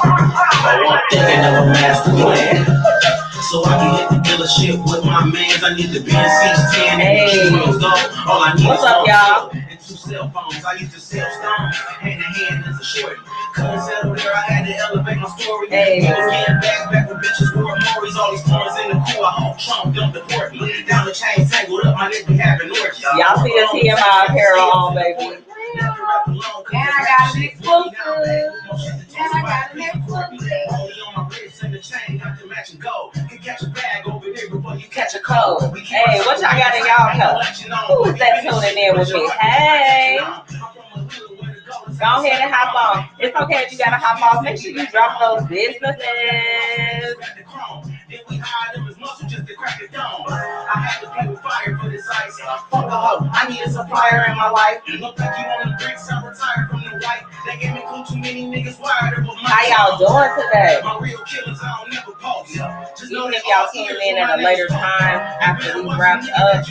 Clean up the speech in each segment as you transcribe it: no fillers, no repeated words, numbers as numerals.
I'm thinking of a master plan. So I can hit the dealership with my mans. I need the BNC 10 and the go. All I need What's up, y'all? And 2 cell phones. I used to sell stones hand in hand as a shorty. Couldn't settle there. I had to elevate my story. He was getting back with bitches who were Maury's. All these corners in the cool. I hope Trump don't deport me. Down the chain tangled up. My nigga having orgies. Y'all see the TMI apparel on, baby. And I got an exclusive. And I got an exclusive. Only on my wrist and the chain, got the matching gold. You catch a bag over here before you catch a cold. Hey, what y'all got in y'all cup? Who is that tuning in with me? Hey. Go ahead and hop on. It's okay if you gotta hop off. Make sure you drop those businesses. Then we hide them as muscle just to crack it down. I had to play with fire for this ice. Fuck a hoe, I need a supplier in my life. Look like you on the bricks, I'm retired from the white. They gave me cool too many niggas wired up with my. How y'all doing today? My real killers, I don't never pause. Even if y'all came in at a later time after we wrapped up,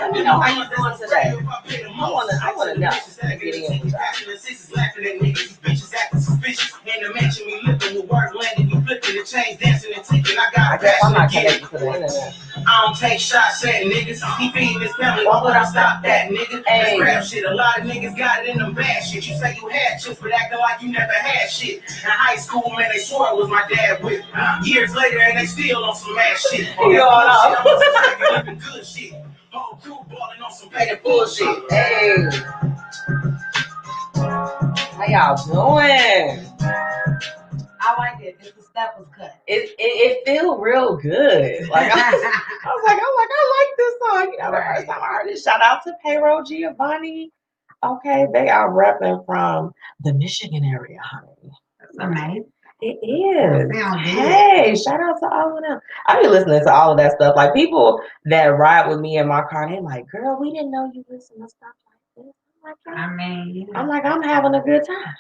let me know how you doing today. I wanna know. Get in with and the mansion we living with work landing, you flipping the chains, dancing and taking. I guess I'm not connected to the internet. I don't take shots at niggas. He feeding his family. Why would I stop that, nigga? Hey. Rap shit. A lot of niggas got it in them bad shit. You say you had chips, but acting like you never had shit. In high school, man, they swore it was my dad with. Years later, and they still on some ass shit. You know, living good shit. Whole crew balling on some petty bullshit. Hey. How y'all doing? I like it. If the step was cut. It feel real good. Like I like this song. You know, the first time I heard it. Shout out to Payroll Giovanni. Okay, they are repping from the Michigan area, honey. That's amazing. It is. Hey, shout out to all of them. I be listening to all of that stuff. Like people that ride with me in my car, they like, girl, we didn't know you listen to stuff like this. I'm like, I'm having a good time.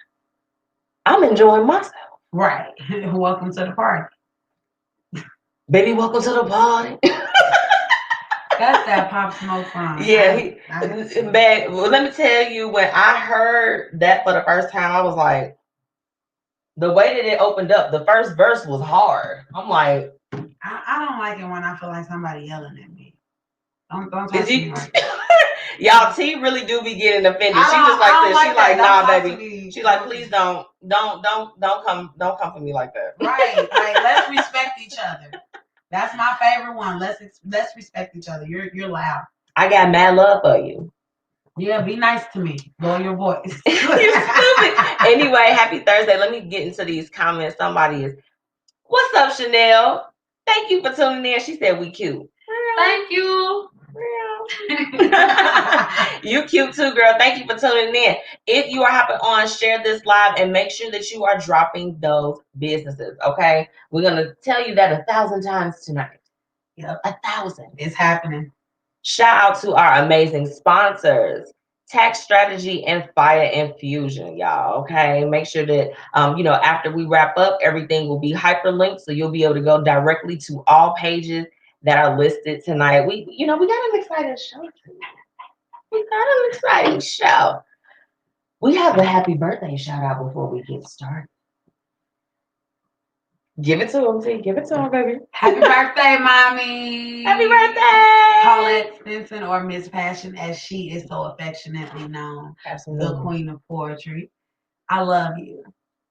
I'm enjoying myself. Right. Welcome to the party. Baby, welcome to the party. That's that Pop Smoke song. Yeah. Man, well, let me tell you, when I heard that for the first time, I was like, the way that it opened up, the first verse was hard. I'm like, I don't like it when I feel like somebody yelling at me. Don't talk to me like that. Y'all, T really do be getting offended. She just like this. She like, nah, baby. She like, please don't come for me like that. Right. Like, let's respect each other. That's my favorite one. Let's respect each other. You're loud. I got mad love for you. Yeah, be nice to me. Lower your voice. You're stupid. Anyway, happy Thursday. Let me get into these comments. Somebody is, what's up, Chanel? Thank you for tuning in. She said we cute. Thank you. You cute too, girl. Thank you for tuning in. If you are hopping on, share this live and make sure that you are dropping those businesses. Okay, we're gonna tell you that 1,000 times tonight. Yep, 1,000. It's happening. Shout out to our amazing sponsors, Tax Strategy and Fiya Infusion, y'all. Okay, make sure that after we wrap up, everything will be hyperlinked, so you'll be able to go directly to all pages that are listed tonight. We got an exciting show tonight. We have a happy birthday shout out before we get started. Give it to him, T. Give it to him, baby. Happy birthday, mommy. Happy birthday. Paulette Stinson, or Miss Passion, as she is so affectionately known. Absolutely. The queen of poetry. I love you.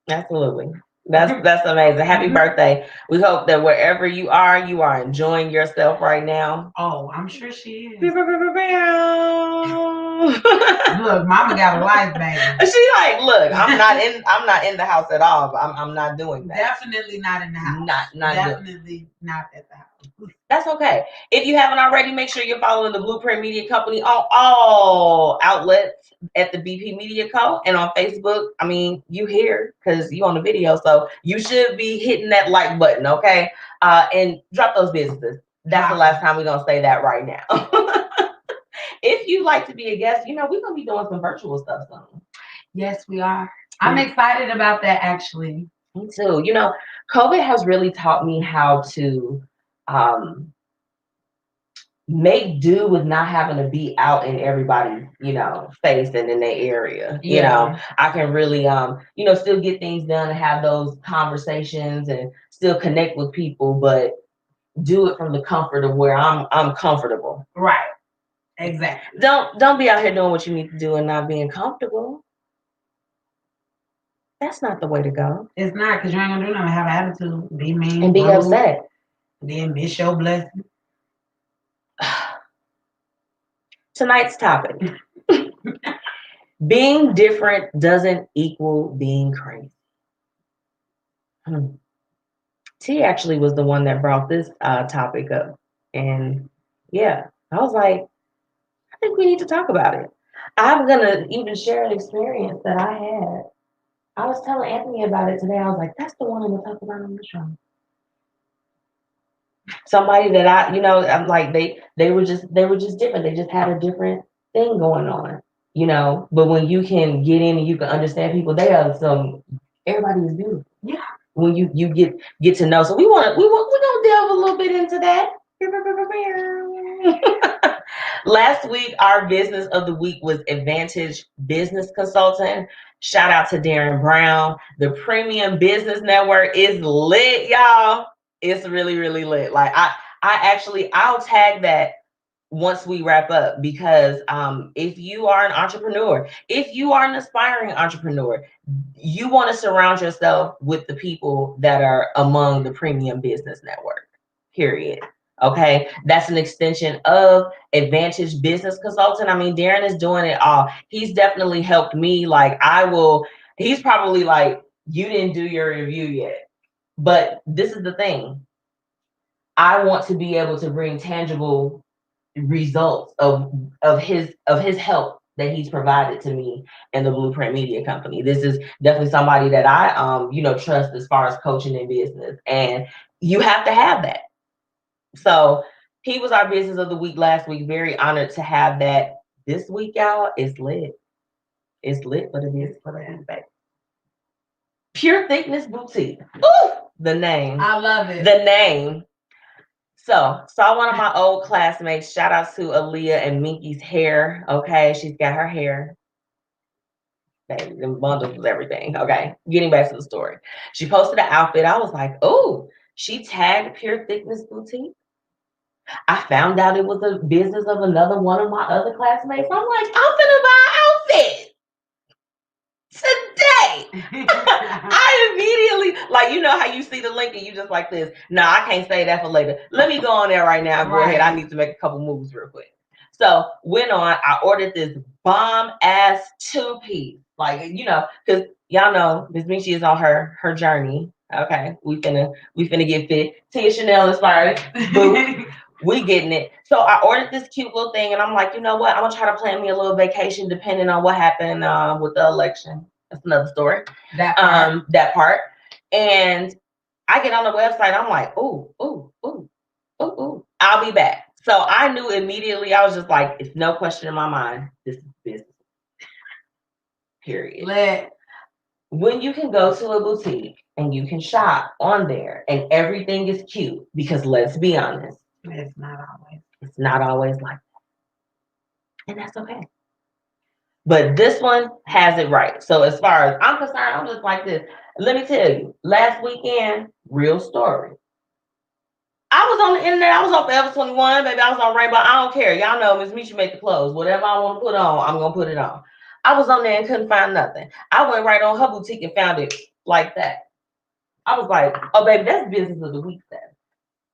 Absolutely. That's amazing. Happy birthday. We hope that wherever you are enjoying yourself right now. Oh, I'm sure she is. Look, mama got a life, baby. She like, look, I'm not in the house at all. I'm not doing that. Definitely not in the house. Not definitely not at the house. That's okay. If you haven't already, make sure you're following the Blueprint Media Company on all outlets at the BP Media Co. And on Facebook. I mean, you here because you on the video, so you should be hitting that like button, okay? And drop those businesses. That's the last time we're gonna say that right now. If you'd like to be a guest, we're gonna be doing some virtual stuff soon. Yes, we are. I'm excited about that, actually. Me too. COVID has really taught me how to make do with not having to be out in everybody's, face and in their area. I can really, still get things done and have those conversations and still connect with people, but do it from the comfort of where I'm comfortable. Right. Exactly. Don't be out here doing what you need to do and not being comfortable. That's not the way to go. It's not, because you ain't gonna do nothing. Have attitude, be mean, and be rude, upset. Then miss your blessing. Tonight's topic. Being different doesn't equal being crazy. T actually was the one that brought this topic up. And yeah, I was like, I think we need to talk about it. I'm going to even share an experience that I had. I was telling Anthony about it today. I was like, that's the one I'm going to talk about on the show. Somebody that I'm like, they were just different. They just had a different thing going on, but when you can get in and you can understand people, everybody is beautiful. Yeah. When you get to know. So we're gonna delve a little bit into that. Last week, our business of the week was Advantage Business Consultant. Shout out to Darren Brown. The Premium Business Network is lit, y'all. It's really, really lit. Like I'll tag that once we wrap up, because if you are an entrepreneur, if you are an aspiring entrepreneur, you want to surround yourself with the people that are among the Premium Business Network, period. Okay, that's an extension of Advantage Business Consultant. I mean, Darren is doing it all. He's definitely helped me. He's probably like, you didn't do your review yet. But this is the thing. I want to be able to bring tangible results of his help that he's provided to me and the Blueprint Media Company. This is definitely somebody that I trust as far as coaching in business, and you have to have that. So he was our business of the week last week. Very honored to have that this week, y'all. It's lit. It's lit for the business for the back. Pure Thickness Boutique. Ooh, the name. I love it. The name. So, saw one of my old classmates. Shout out to Aaliyah and Minky's hair. Okay, she's got her hair. Baby, them bundles was everything. Okay, getting back to the story. She posted an outfit. I was like, oh, she tagged Pure Thickness Boutique. I found out it was a business of another one of my other classmates. I'm like, I'm finna buy an outfit today. I immediately, like, you know how you see the link and you just like this. No, I can't say that for later. Let me go on there right now. Go ahead. I need to make a couple moves real quick. So went on. I ordered this bomb ass 2-piece. Like, because y'all know MzMetchi is on her journey. Okay, we finna get fit. Tia Chanel inspired. Boo. We getting it. So I ordered this cute little thing, and I'm like, you know what? I'm gonna try to plan me a little vacation, depending on what happened with the election. That's another story. That part. And I get on the website. I'm like, ooh. I'll be back. So I knew immediately. I was just like, it's no question in my mind. This is business. Period. When you can go to a boutique and you can shop on there and everything is cute, because let's be honest, it's not always. It's not always like that. And that's okay. But this one has it right. So as far as I'm concerned, I'm just like this. Let me tell you, last weekend, real story. I was on the internet. I was on Forever 21, baby. I was on Rainbow. I don't care. Y'all know MzMetchi make the clothes. Whatever I want to put on, I'm going to put it on. I was on there and couldn't find nothing. I went right on her boutique and found it like that. I was like, oh, baby, that's business of the week then.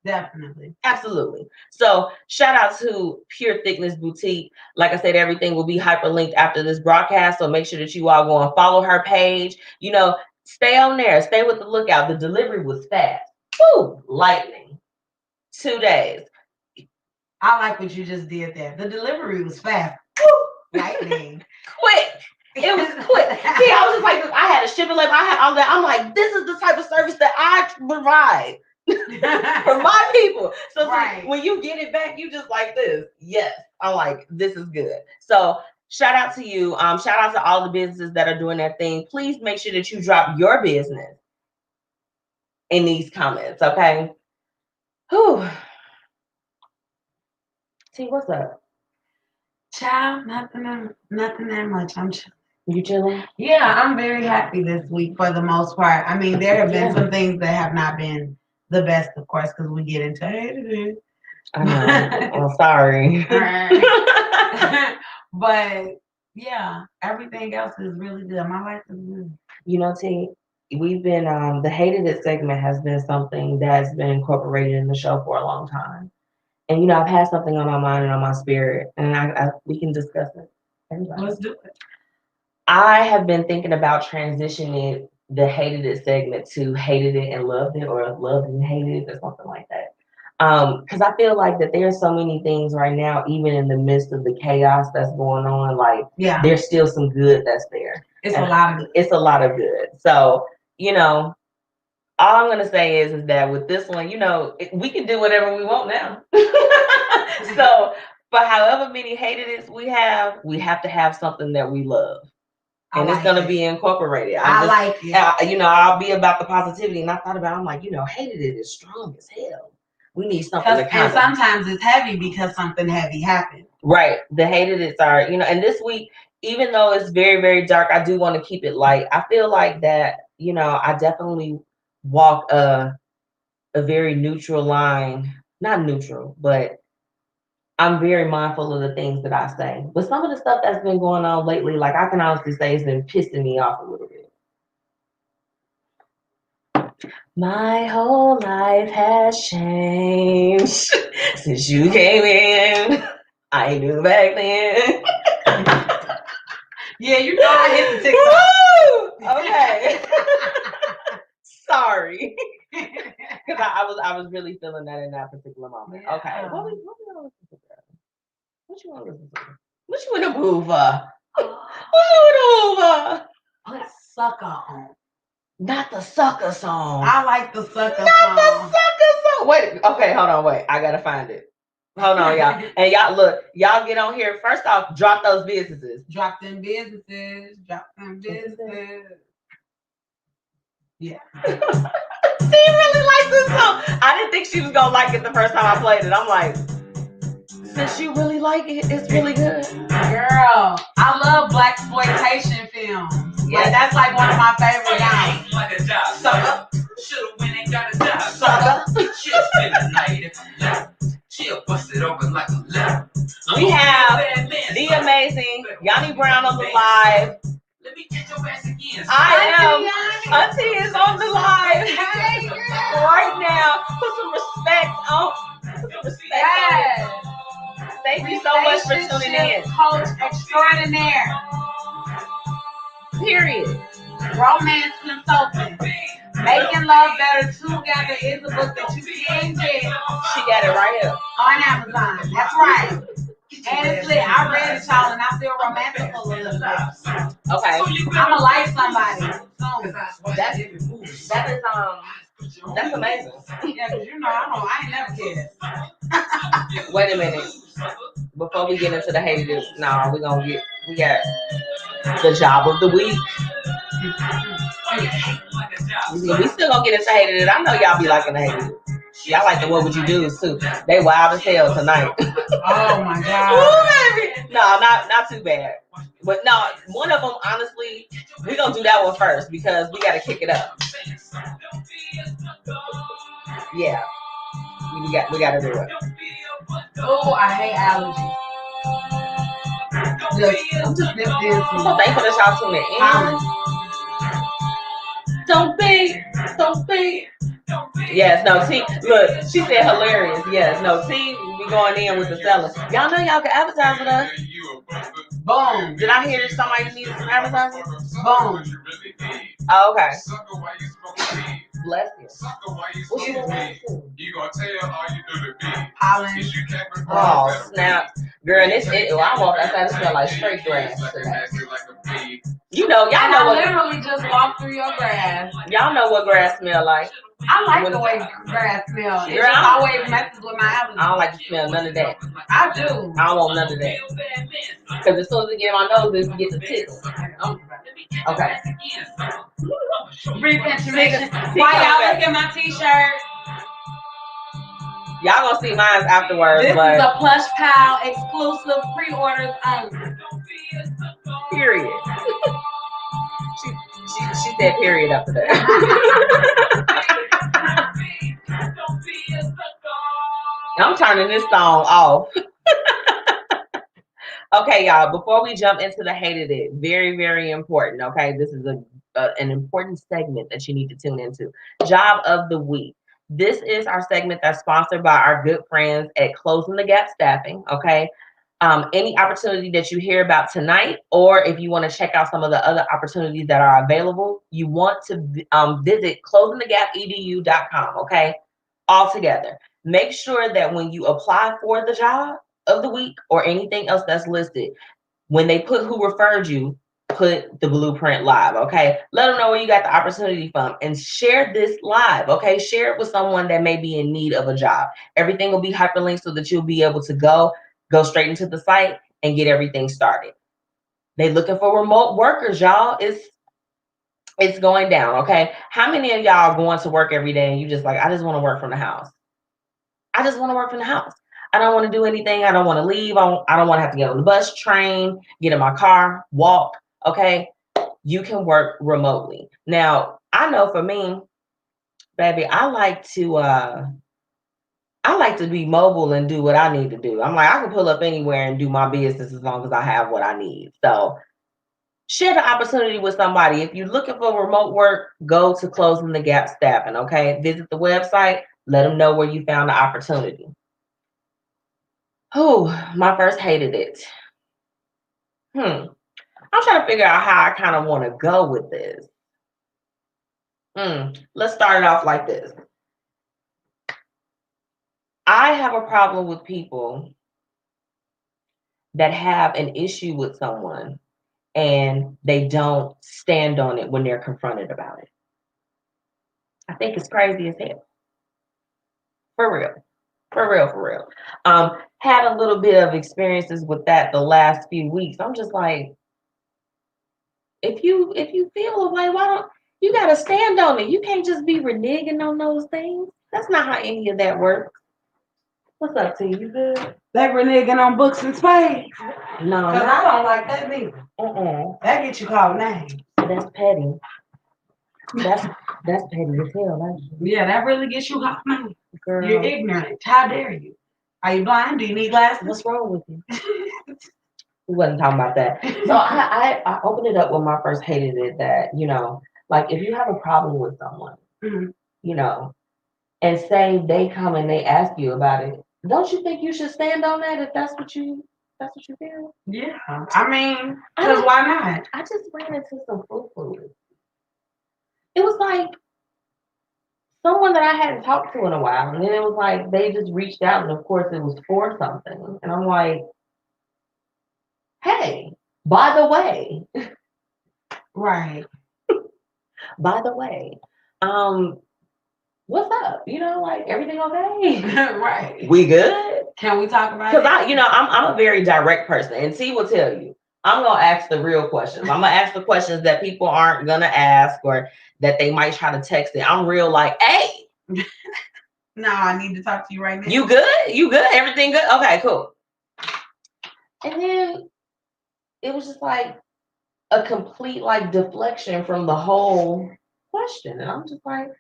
Definitely. Absolutely. So shout out to Pure Thickness Boutique. Like I said, everything will be hyperlinked after this broadcast. So make sure that you all go and follow her page. Stay on there. Stay with the lookout. The delivery was fast. Woo! Lightning. 2 days. I like what you just did there. The delivery was fast. Woo! Lightning. Quick. It was quick. See, I was just like, I had a shipping label. I had all that. I'm like, this is the type of service that I provide. For my people. So when you get it back, you just like this. Yes. I'm like, this is good. So shout out to you. Shout out to all the businesses that are doing their thing. Please make sure that you drop your business in these comments. Okay. Whew. T, what's up? Child, nothing that much. I'm chilling. You chilling? Yeah, I'm very happy this week for the most part. I mean, there have been some things that have not been the best, of course, because we get into it. I know. I'm sorry. But yeah, everything else is really good. My life is good. You know, T, we've been the Hated It segment has been something that's been incorporated in the show for a long time. And you know, I've had something on my mind and on my spirit, and we can discuss it. Everybody. Let's do it. I have been thinking about transitioning the Hated It segment to Hated It and Loved It, or Loved and Hated It, or something like that. Because I feel like that there's so many things right now, even in the midst of the chaos that's going on, like there's still some good that's there. It's a lot of good. So, you know, all I'm gonna say is that with this one, you know, we can do whatever we want now. So for however many Hated It's we have to have something that we love. And it's going to be incorporated. I like it. You know, I'll be about the positivity. And I thought about it, I'm like, you know, Hated It is strong as hell. We need something to kind of. And sometimes it's heavy because something heavy happened. Right. The Hated It's are, you know, and this week, even though it's very, very dark, I do want to keep it light. I feel like that, you know, I definitely walk a very neutral line. Not neutral, but I'm very mindful of the things that I say. But some of the stuff that's been going on lately, like I can honestly say, it's been pissing me off a little bit. My whole life has changed since you came in. I knew back then. Yeah, you know I hit the TikTok. Okay. Sorry. Because I was really feeling that in that particular moment. Yeah. Okay. What you want to listen to? What you want to listen to? What you want to move for? What you want to move for? Put Sucker on. Not the Sucker song. I like the Sucker song. Not the Sucker song. Wait. Okay, hold on. Wait. I got to find it. Hold on, y'all. And y'all, look. Y'all get on here. First off, drop those businesses. Drop them businesses. Drop them businesses. Yeah. She really likes this song. I didn't think she was going to like it the first time I played it. I'm like, since you really like it, it's really good. Girl, I love blaxploitation films. Yeah, like, that's like one of my favorite genres. Like a job, sucker. Shoulda went and got a job, sucker. She'll spend the night. She'll bust it open like a lemon. We have the amazing Yanni Brown on the live. Let me get your ass again. I am. Auntie is on the live. Hey, right now. Put some respect on. Yes. Thank you so much for tuning in. Coach extraordinaire. Period. Romance consultant. Making Love Better Together is a book that you can get. She got it right here on Amazon. That's right. And it's lit. I read it, y'all, and I feel romantic a little bit. Okay. I'ma like somebody soon. That's amazing. Yeah, because you know, I ain't never cared. Wait a minute. Before we get into the haters, we got the job of the week. We still gonna get into hated it. I know y'all be liking the hated it. Y'all like the what would you do too. They wild as hell tonight. Oh my god. No, not too bad. But no, one of them, honestly, we're gonna do that one first because we gotta kick it up. Yeah. We gotta do it. Oh, I hate allergies. I'm just this. I'm so thankful that y'all tuning in. Don't be. Yes, no, T. Look, she said hilarious. Yes, no, T. We going in with the sellers. Y'all know y'all can advertise with us. Boom. Did I hear somebody needed some advertising? Boom. Oh, okay. Bless you. What you gonna tell all you do to be? Pollen. Oh, snap. Girl, I walked outside, it smelled like straight grass today. You know, y'all know what. I literally just walked through your grass. Y'all know what grass smell like. I like the way grass smells. It just always messes with my allergies. I don't like to smell none of that. I do. I don't want none of that. Because as soon as it get in my nose, it gets a tickle. Okay. Brief intermission. Why y'all look at my t-shirt? Y'all gonna see mine afterwards. This but is a plush pal exclusive pre-orders only. Period. she said period after that. I'm turning this song off. Okay, y'all, before we jump into the hated it, very, very important, okay? This is an important segment that you need to tune into. Job of the week. This is our segment that's sponsored by our good friends at Closing the Gap Staffing, okay? Any opportunity that you hear about tonight, or if you want to check out some of the other opportunities that are available, you want to visit closingthegapedu.com, okay? All together. Make sure that when you apply for the job of the week or anything else that's listed, when they put who referred you, put the blueprint live, okay? Let them know where you got the opportunity from and share this live, okay? Share it with someone that may be in need of a job. Everything will be hyperlinked so that you'll be able to go straight into the site and get everything started. They looking for remote workers, y'all. It's going down, okay? How many of y'all are going to work every day and you just like, I just want to work from the house? I just want to work from the house. I don't want to do anything. I don't want to leave. I don't want to have to get on the bus, train, get in my car, walk. Okay. You can work remotely. Now, I know for me, baby, I like to be mobile and do what I need to do. I'm like, I can pull up anywhere and do my business as long as I have what I need. So share the opportunity with somebody. If you're looking for remote work, go to Closing the Gap Staffing. Okay. Visit the website. Let them know where you found the opportunity. Oh, my first hated it. I'm trying to figure out how I kind of want to go with this. Let's start it off like this. I have a problem with people that have an issue with someone and they don't stand on it when they're confronted about it. I think it's crazy as hell. For real. For real, for real. Had a little bit of experiences with that the last few weeks. I'm just like, if you feel a way, why don't you gotta stand on it? You can't just be reneging on those things. That's not how any of that works. What's up, T? You good? They reneging on books and spades. No, because I don't like that neither. That gets you called names. That's petty. That's petty as hell. Yeah, that really gets you called names. Girl, you're ignorant. How dare you? Are you blind? Do you need glasses? What's wrong with you? We wasn't talking about that. So I opened it up when my first hated it that, like if you have a problem with someone, and say they come and they ask you about it, don't you think you should stand on that if that's what you feel? Yeah. I mean, because why not? I just ran into some foo-foo. It was like someone that I hadn't talked to in a while. And then it was like they just reached out and of course it was for something. And I'm like, hey, by the way. Right. By the way, what's up? Like everything okay? Right. We good? Can we talk about it? Because I'm a very direct person, and T will tell you. I'm gonna ask the real questions. I'm gonna ask the questions that people aren't gonna ask or that they might try to text it. I'm real like, hey. No, I need to talk to you right now. You good? You good? Everything good? Okay, cool. And then it was just like a complete like deflection from the whole question, and I'm just like.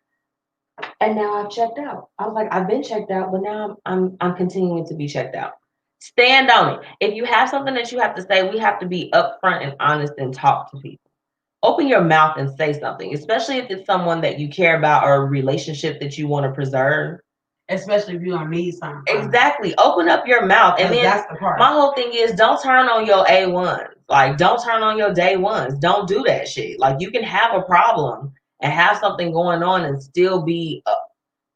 And now I've checked out. I was like, I've been checked out, but now I'm continuing to be checked out. Stand on it. If you have something that you have to say, we have to be upfront and honest and talk to people. Open your mouth and say something, especially if it's someone that you care about or a relationship that you want to preserve. Especially if you don't need something. Exactly. Open up your mouth. And then that's the part. My whole thing is don't turn on your A1s. Like, don't turn on your day ones. Don't do that shit. Like, you can have a problem and have something going on and still be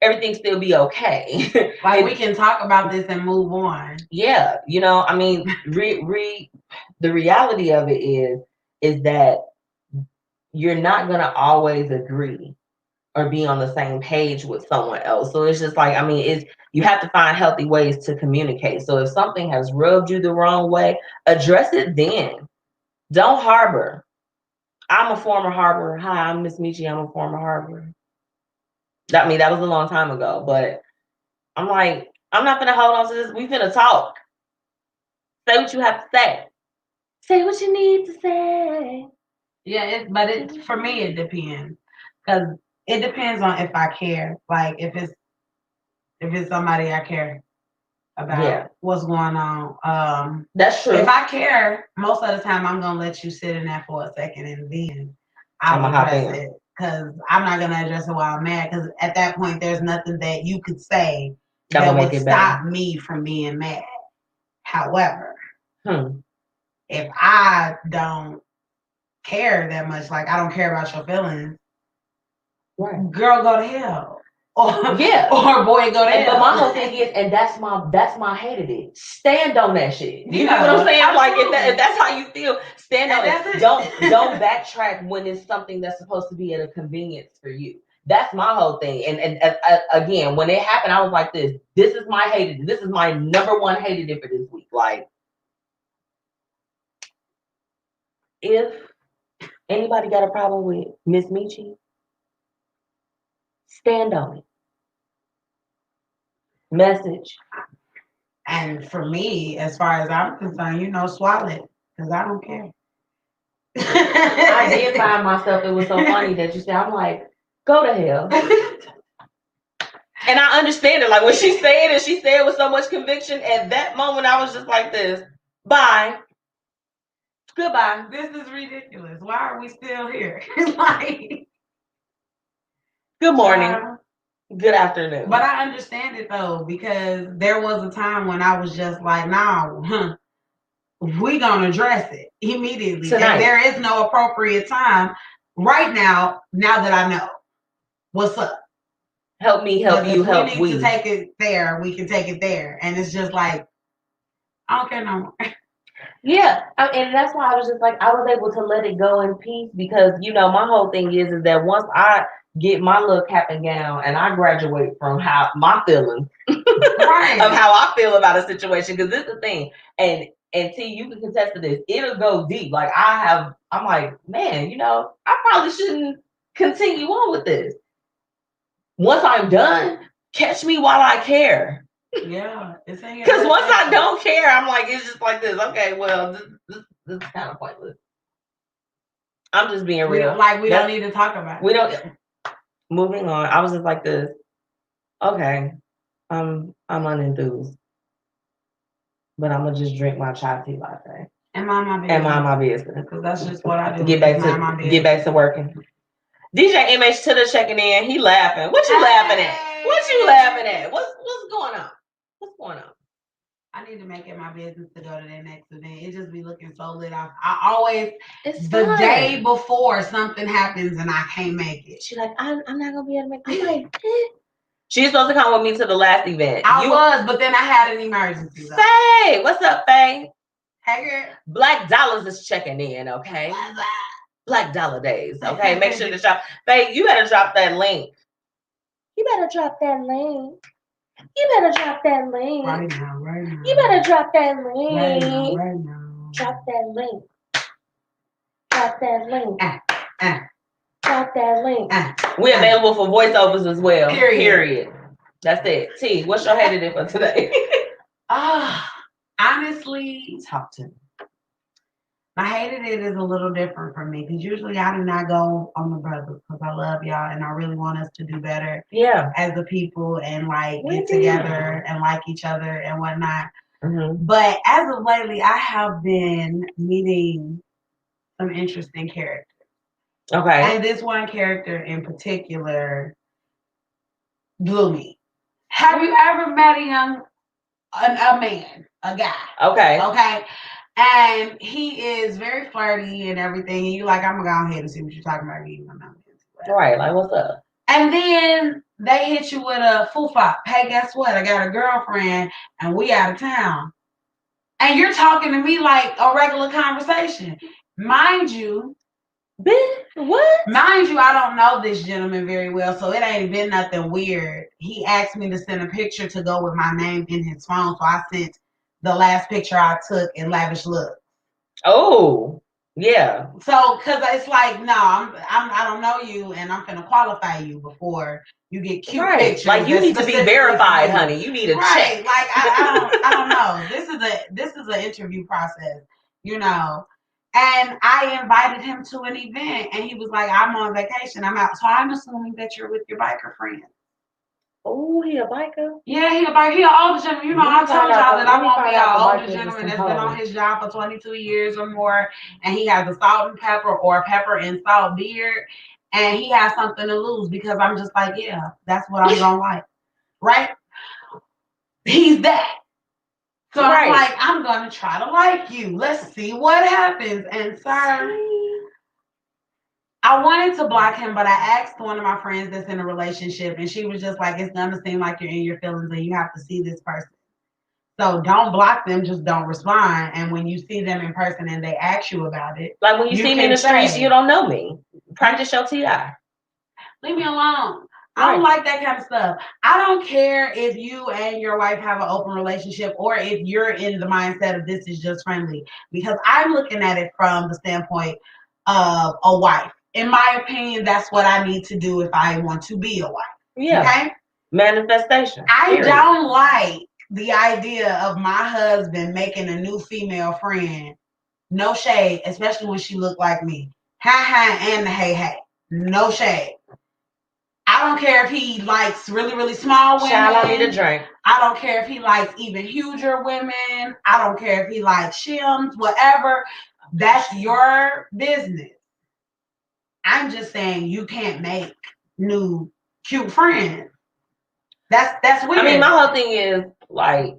everything still be okay. Like we can talk about this and move on. Yeah, I mean, the reality of it is that you're not gonna always agree or be on the same page with someone else. So it's just like, I mean, you have to find healthy ways to communicate. So if something has rubbed you the wrong way, address it then. Don't harbor. I'm a former harborer. Hi, I'm MzMetchi. I'm a former harborer. That was a long time ago, but I'm like, I'm not gonna hold on to this. We finna talk. Say what you have to say. Say what you need to say. Yeah, but for me it depends, because it depends on if I care. Like if it's somebody I care about what's going on. That's true. If I care, most of the time I'm gonna let you sit in that for a second and then I'll address it. Because I'm not gonna address it while I'm mad. Because at that point, there's nothing that you could say that would stop me from being mad. However, if I don't care that much, like I don't care about your feelings, girl, go to hell. Or boy, go to hell. But my whole thing is, and that's my hated it. Stand on that shit. You know what I'm saying? Absolutely. Like if that's how you feel, stand on it. Don't backtrack when it's something that's supposed to be at a convenience for you. That's my whole thing. And again, when it happened, I was like, this is my hated. This is my number one hated it for this week. Like, if anybody got a problem with MzMetchi, stand on it. Message. And for me, as far as I'm concerned, swallow it, because I don't care. I did find myself, it was so funny that you said, I'm like, go to hell. And I understand it. Like when she said it, she said it with so much conviction. At that moment, I was just like this. Bye. Goodbye. This is ridiculous. Why are we still here? Like, good morning. Good afternoon. But I understand it though, because there was a time when I was just like, no, we gonna address it immediately. Tonight. And there is no appropriate time right now that I know what's up. Help me, help you, help we. If we need to take it there, we can take it there. And it's just like, I don't care no more. Yeah, and that's why I was just like, I was able to let it go in peace, because my whole thing is that once I get my little cap and gown and I graduate from how my feelings of how I feel about a situation, because this is the thing, and T, you can contest to this, it'll go deep. Like I'm like, man, I probably shouldn't continue on with this. Once I'm done, catch me while I care. Yeah, because once I don't care, I'm like, it's just like this. Okay, well, this is kind of pointless. I'm just being real. We don't need to talk about it. We don't. Moving on. I was just like this. Okay, I'm unenthused, but I'm gonna just drink my chai tea latte and mind my business. And mind my business, because that's just what I do. Get back to working. DJ MH to the checking in. He laughing. What you laughing at? What you laughing at? What's going on? What's going on? I need to make it my business to go to that next event. It just be looking so lit off. I always, the day before something happens and I can't make it. She's like, I'm not gonna be able to make it. I'm like, She's supposed to come with me to the last event. I was, but then I had an emergency. Faye, what's up, Faye? Hey, girl. Black Dollars is checking in, okay? Black Dollar Days, okay? Make sure to drop. Faye, you better drop that link. You better drop that link. You better drop that link. Right now. You better drop that link. Right now. Drop that link. Drop that link. Drop that link. We're available for voiceovers as well. Period. That's it. T, what's your hated it for today? Honestly, talk to me. My hated it is a little different for me, because usually I do not go on the brothers, because I love y'all and I really want us to do better as a people and get together and like each other and whatnot. Mm-hmm. But as of lately, I have been meeting some interesting characters. Okay. And this one character in particular blew me. Have you ever met a man, a guy? Okay. And he is very flirty and everything. And you're like, I'm going to go ahead and see what you're talking about. Right, like, what's up? And then they hit you with a foo-fop. Hey, guess what? I got a girlfriend and we out of town. And you're talking to me like a regular conversation. Mind you, I don't know this gentleman very well, so it ain't been nothing weird. He asked me to send a picture to go with my name in his phone, so I sent the last picture I took in Lavish look. Oh. Yeah. So, because it's like, no, I don't know you, and I'm gonna qualify you before you get cute pictures. Like you need to be verified, honey. You need a check. Like I don't know. This is an interview process, you know. And I invited him to an event, and he was like, "I'm on vacation. I'm out." So I'm assuming that you're with your biker friend. Oh, he a biker? Yeah, he a biker. He an older gentleman. You know, I told y'all that I want me an older gentleman that's been on his job for 22 years or more, and he has a salt and pepper or pepper and salt beard, and he has something to lose because I'm just like, yeah, that's what I'm gonna like, right? He's that. So I'm like, I'm gonna try to like you. Let's see what happens. And sir, I wanted to block him, but I asked one of my friends that's in a relationship, and she was just like, it's gonna seem like you're in your feelings and you have to see this person. So don't block them, just don't respond. And when you see them in person and they ask you about it. Like when you see me in the streets, you don't know me. Practice your TI. Leave me alone. I don't like that kind of stuff. I don't care if you and your wife have an open relationship or if you're in the mindset of this is just friendly. Because I'm looking at it from the standpoint of a wife. In my opinion, that's what I need to do if I want to be a wife. Yeah. Okay? Manifestation. I don't like the idea of my husband making a new female friend. No shade, especially when she looked like me. Ha and the hey. No shade. I don't care if he likes really, really small women. Child, I need a drink. I don't care if he likes even huger women. I don't care if he likes shims, whatever. That's your business. I'm just saying you can't make new cute friends. That's weird. I mean, my whole thing is like,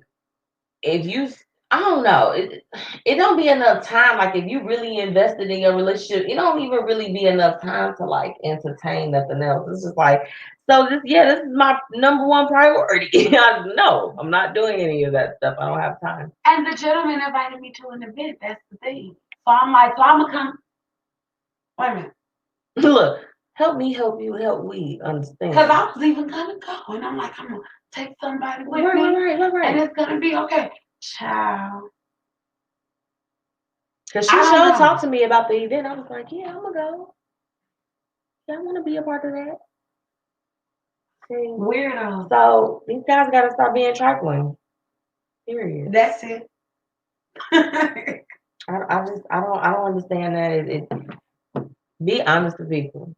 if you, I don't know, it don't be enough time. Like if you really invested in your relationship, it don't even really be enough time to like entertain nothing else. It's just like, so this is my number one priority. No, I'm not doing any of that stuff. I don't have time. And the gentleman invited me to an event. That's the thing. So I'm like, so I'm gonna come. Wait a minute. Look, help me, help you, help we understand. Because I was even gonna go, and I'm like, I'm gonna take somebody with me, right. And it's gonna be okay. Child. Because she sure talked to me about the event. I was like, yeah, I'm gonna go. Yeah, I want to be a part of that. Weirdo. So these guys gotta stop being trifling. Period. That's it. I don't understand that. Be honest with people.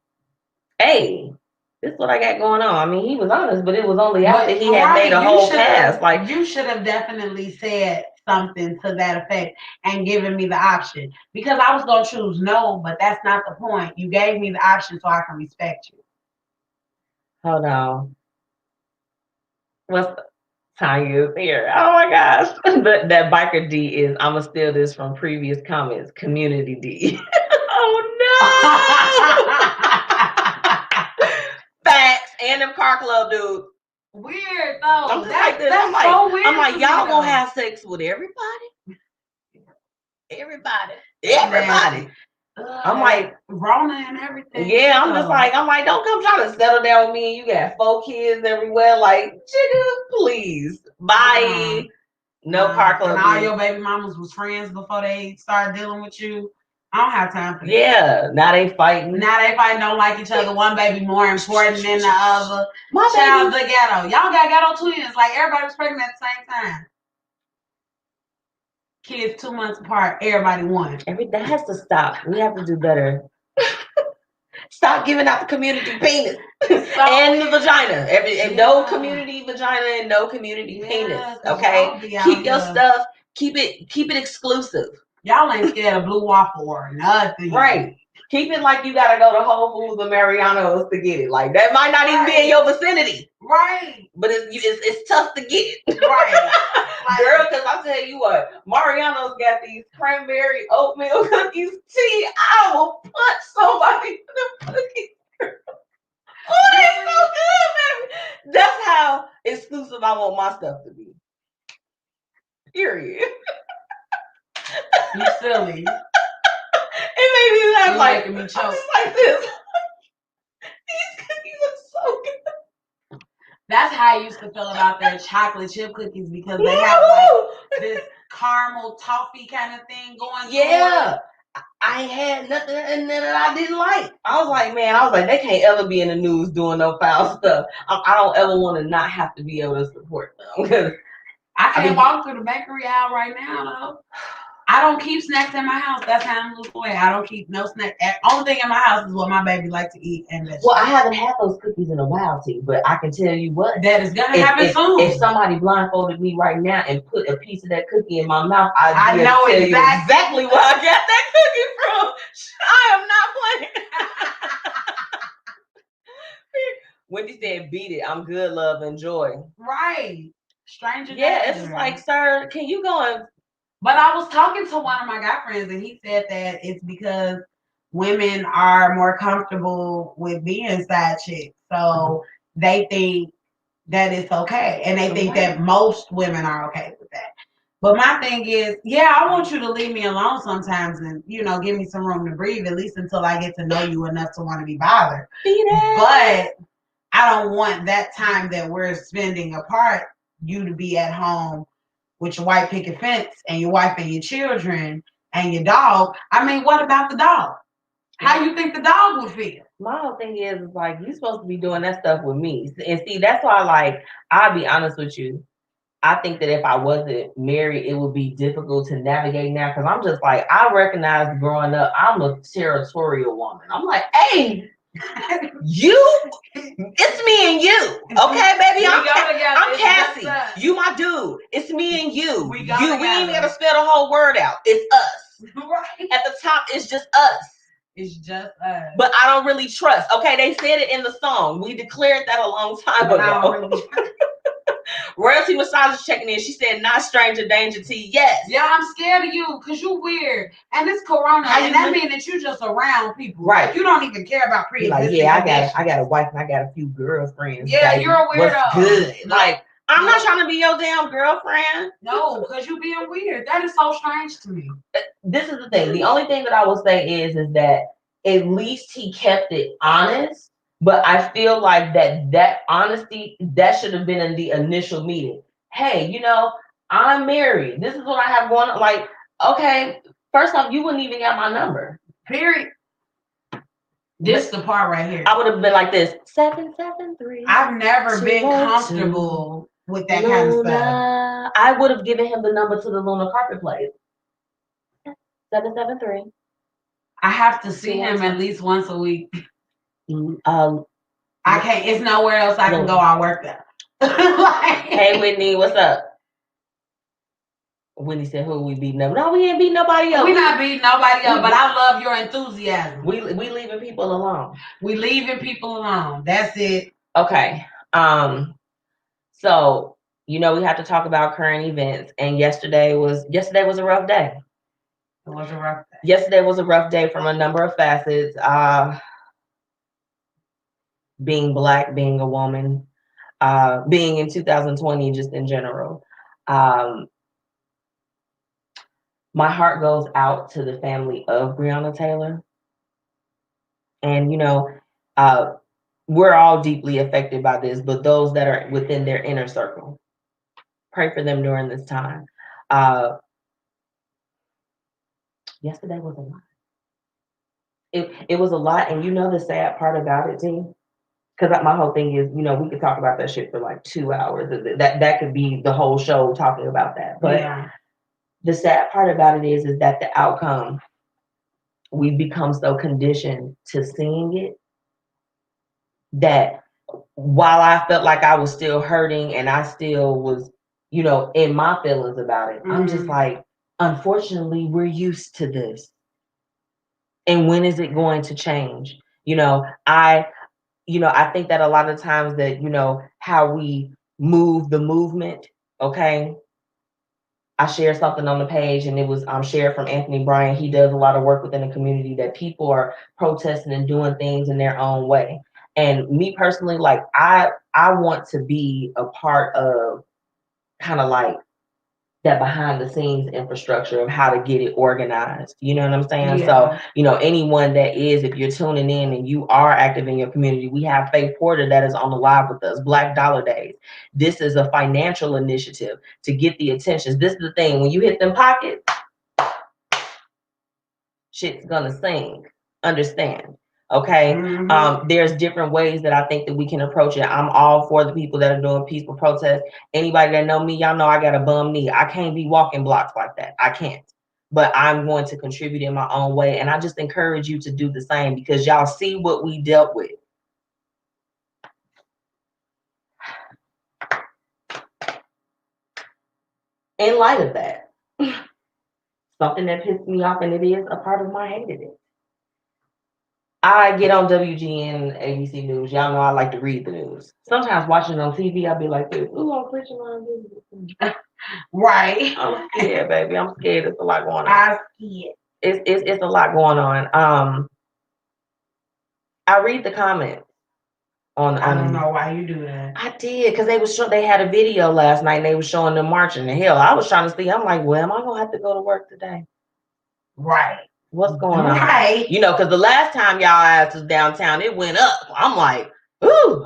Hey, this is what I got going on. I mean, he was honest, but it was only after he had made a whole cast. Like you should have definitely said something to that effect and given me the option, because I was gonna choose no, but that's not the point. You gave me the option so I can respect you. Hold on. What's Tanya here? Oh my gosh. That biker D is, I'ma steal this from previous comments. Community D. Oh no. Facts and them car club dudes. Weird though. I'm just like this. I'm like, y'all gonna have sex with everybody? Everybody. I'm like Rona and everything. Yeah, I'm like, don't come trying to settle down with me. You got 4 kids everywhere. Like, jigga, please. Bye. No car club. And all your baby mamas was friends before they started dealing with you. I don't have time for that. Yeah, now they fighting. Don't like each other. One baby more important than the other. My child, the ghetto. Y'all got ghetto twins. Like everybody was pregnant at the same time. Kids 2 months apart. Everybody one. That has to stop. We have to do better. Stop giving out the community penis and the vagina. No community vagina and no community penis. Okay, keep your stuff. Keep it exclusive. Y'all ain't scared of blue waffle or nothing. Right. Keep it like you gotta go to Whole Foods or Mariano's to get it. Like that might not even be in your vicinity. Right. But it's tough to get. Right. Girl, because I tell you what, Mariano's got these cranberry oatmeal cookies. See, I will punch somebody in the cookies. Oh, they're so good, baby. That's how exclusive I want my stuff to be. Period. You silly. It made me laugh. You're like, making me choke. I'm just like this. These cookies are so good. That's how I used to feel about their chocolate chip cookies, because they have like this caramel toffee kind of thing going. Yeah. I I ain't had nothing that I didn't like. I was like, they can't ever be in the news doing no foul stuff. I don't ever want to not have to be able to support them. I can't walk through the bakery aisle right now, though. I don't keep snacks in my house. That's how I'm losing weight. I don't keep no snack. Only thing in my house is what my baby like to eat and vegetables. Well, I haven't had those cookies in a while, T, but I can tell you what. That is going to happen soon. If somebody blindfolded me right now and put a piece of that cookie in my mouth, I know tell you exactly where I got that cookie from. I am not playing. Wendy said, beat it. I'm good, love, enjoy. Right. Stranger danger. It's like, sir, can you go and... But I was talking to one of my guy friends, and he said that it's because women are more comfortable with being side chicks. So they think that it's okay. And they think that most women are okay with that. But my thing is, yeah, I want you to leave me alone sometimes and, give me some room to breathe, at least until I get to know you enough to want to be bothered. But I don't want that time that we're spending apart, you to be at home with your white picket fence and your wife and your children and your dog. I mean, what about the dog? How you think the dog would feel? My whole thing is like, you're supposed to be doing that stuff with me. And see, that's why, I'll be honest with you. I think that if I wasn't married, it would be difficult to navigate now. Because I'm just like, I recognize growing up, I'm a territorial woman. I'm like, hey, it's me and you. Okay, baby, I'm Cassie. You my dude. It's me and you. We ain't even gotta spell the whole word out. It's us. Right. At the top, it's just us. It's just us. But I don't really trust. Okay, they said it in the song. We declared that a long time ago. Royalty Massage is checking in. She said, not stranger danger T. Yes. Yeah, I'm scared of you because you weird. And it's corona. And that means that you just around people. Right. Like, you don't even care about pre-existing. I got a wife and I got a few girlfriends. Yeah, you're a weirdo. What's good? Like, I'm not trying to be your damn girlfriend. No, because you being weird. That is so strange to me. This is the thing. The only thing that I will say is that at least he kept it honest. But I feel like that honesty, that should have been in the initial meeting. Hey, I'm married. This is what I have going on. Like, okay, first off, you wouldn't even get my number. Period. This is the part right here. I would have been like this. 773. I've never been comfortable with that kind of stuff. I would have given him the number to the Luna Carpet Place. 773. I have to see him at least once a week. I can't. It's nowhere else I can go. I work there. Hey, Whitney, what's up? Whitney said, "Who we beating up?" No, we ain't beating nobody up. We not beating nobody up, but I love your enthusiasm. We leaving people alone. We leaving people alone. That's it. Okay. So we have to talk about current events, and yesterday was a rough day. It was a rough day. Yesterday was a rough day from a number of facets. Being Black, being a woman, being in 2020, just in general. My heart goes out to the family of Breonna Taylor. And, we're all deeply affected by this, but those that are within their inner circle, pray for them during this time. Yesterday was a lot. It was a lot. And the sad part about it, T? Because my whole thing is, we could talk about that shit for like 2 hours. That could be the whole show talking about that. But the sad part about it is that the outcome, we've become so conditioned to seeing it that while I felt like I was still hurting and I still was, in my feelings about it, I'm just like, unfortunately, we're used to this. And when is it going to change? I think that a lot of times that, how we move the movement, okay? I shared something on the page and it was shared from Anthony Bryan. He does a lot of work within the community that people are protesting and doing things in their own way. And me personally, like I want to be a part of kind of like that behind the scenes infrastructure of how to get it organized. You know what I'm saying? Yeah. So, anyone that is, if you're tuning in and you are active in your community, we have Faith Porter that is on the live with us, Black Dollar Days. This is a financial initiative to get the attention. This is the thing, when you hit them pockets, shit's gonna sing. Understand? Okay. There's different ways that I think that we can approach it. I'm all for the people that are doing peaceful protests. Anybody that know me, y'all know I got a bum knee. I can't be walking blocks like that. I can't. But I'm going to contribute in my own way. And I just encourage you to do the same, because y'all see what we dealt with. In light of that, something that pissed me off, and it is a part of my hated it. I get on WGN, ABC News. Y'all know I like to read the news. Sometimes watching on TV, I'll be like this. Ooh, I'm preaching on this. Right. I'm scared, baby. I'm scared. It's a lot going on. I'm scared. It's a lot going on. I read the comments on. I don't know why you do that. I did, because they had a video last night and they were showing them marching. The hell, I was trying to see. I'm like, well, am I gonna have to go to work today? Right. What's going on? Right. You know, because the last time y'all asked us downtown, it went up. I'm like, ooh.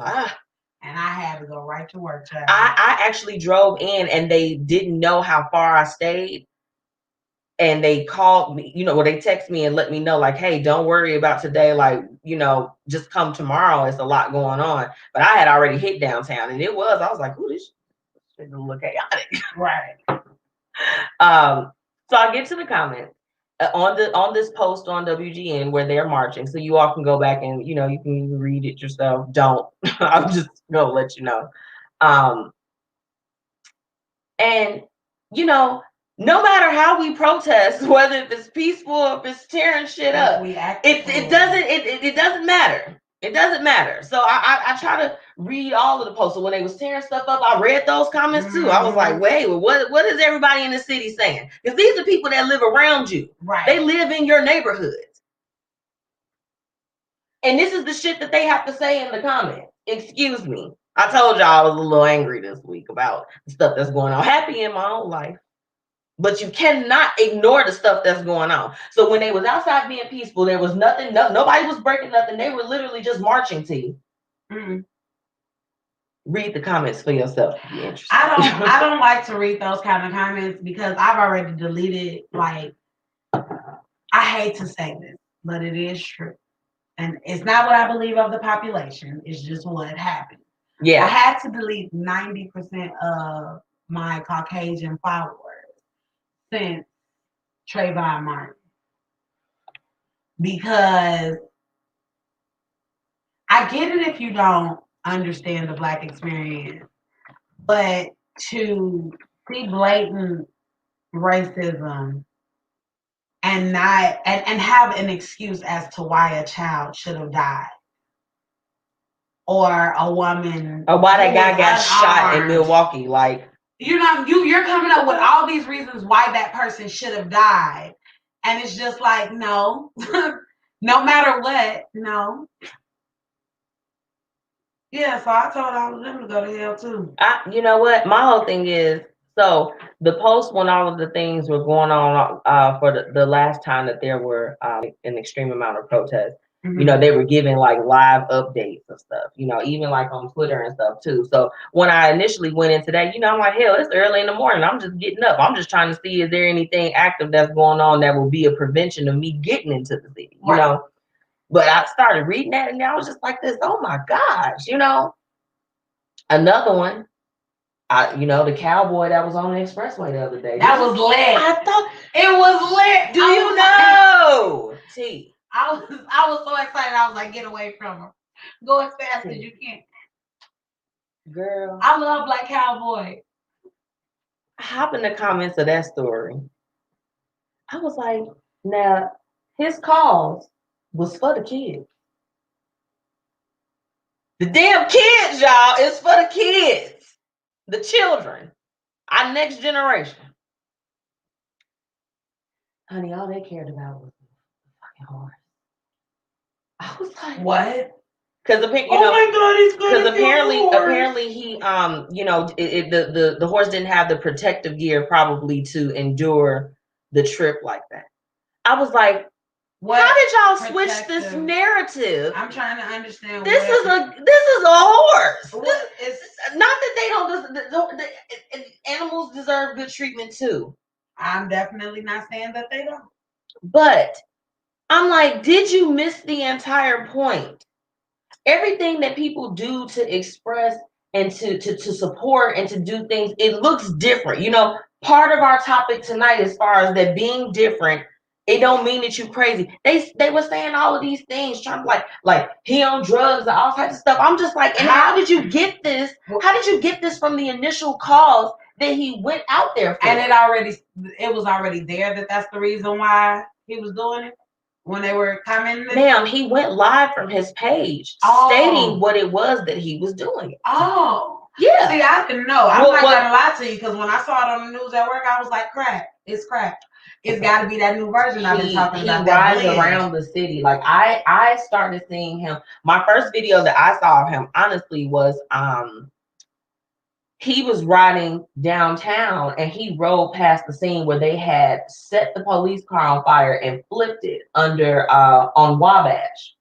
And I had to go right to work today. I actually drove in, and they didn't know how far I stayed. And they called me, they text me and let me know, like, hey, don't worry about today. Like, just come tomorrow. It's a lot going on. But I had already hit downtown, and I was like, ooh, this shit look chaotic. Right. So I get to the comments on this post on WGN where they're marching. So you all can go back and, you can read it yourself. Don't. I'm just going to let you know. And, no matter how we protest, whether if it's peaceful or if it's tearing shit up, it doesn't matter. It doesn't matter. So I try to read all of the posts. So when they was tearing stuff up, I read those comments too. I was like, wait, what is everybody in the city saying? Because these are people that live around you. Right. They live in your neighborhood. And this is the shit that they have to say in the comments. Excuse me. I told y'all I was a little angry this week about the stuff that's going on. Happy in my own life. But you cannot ignore the stuff that's going on. So when they was outside being peaceful, there was nothing, nobody was breaking nothing. They were literally just marching to you. Mm-hmm. Read the comments for yourself. Be interested. I don't like to read those kind of comments because I've already deleted, like, I hate to say this, but it is true. And it's not what I believe of the population. It's just what happened. Yeah. I had to delete 90% of my Caucasian followers since Trayvon Martin. Because I get it if you don't understand the Black experience, but to see blatant racism and not and have an excuse as to why a child should have died, or a woman, or why that guy got shot in Milwaukee, like, you're coming up with all these reasons why that person should have died, and it's just like, no. No matter what, no. Yeah, so I told all of them to go to hell too. You know what? My whole thing is, so the post when all of the things were going on for the last time that there were an extreme amount of protests, mm-hmm. They were giving like live updates of stuff, even like on Twitter and stuff too. So when I initially went into that, I'm like, hell, it's early in the morning. I'm just getting up. I'm just trying to see, is there anything active that's going on that will be a prevention of me getting into the city, you know? But I started reading that, and I was just like this, oh my gosh, Another one, the cowboy that was on the expressway the other day. That was lit. I thought it was lit. Do you know? T. I was so excited. I was like, get away from him. Go as fast as you can. Girl. I love Black Cowboy. Hop in the comments of that story. I was like, now, his cause was for the kids. The damn kids, y'all, is for the kids. The children. Our next generation. Honey, all they cared about was the fucking horse. I was like, what? Because apparently he the horse didn't have the protective gear probably to endure the trip like that. I was like, what? How did y'all switch this narrative? I'm trying to understand. This is a horse. It's not that they don't. The animals deserve good treatment too. I'm definitely not saying that they don't. But I'm like, did you miss the entire point? Everything that people do to express and to support and to do things, it looks different. You know, part of our topic tonight, as far as that being different, it don't mean that you crazy. They were saying all of these things, trying to like he on drugs and all types of stuff. I'm just like, and how did you get this? How did you get this from the initial cause that he went out there for? And it was already there that that's the reason why he was doing it when they were commenting. Ma'am, he went live from his page stating what it was that he was doing. Oh. Yeah. See, I didn't know. I'm not gonna lie to you, because when I saw it on the news at work, I was like, crap. It's crap. It's got to be that new version I've been talking about. He rides around the city. Like I started seeing him. My first video that I saw of him, honestly, was he was riding downtown and he rode past the scene where they had set the police car on fire and flipped it under on Wabash,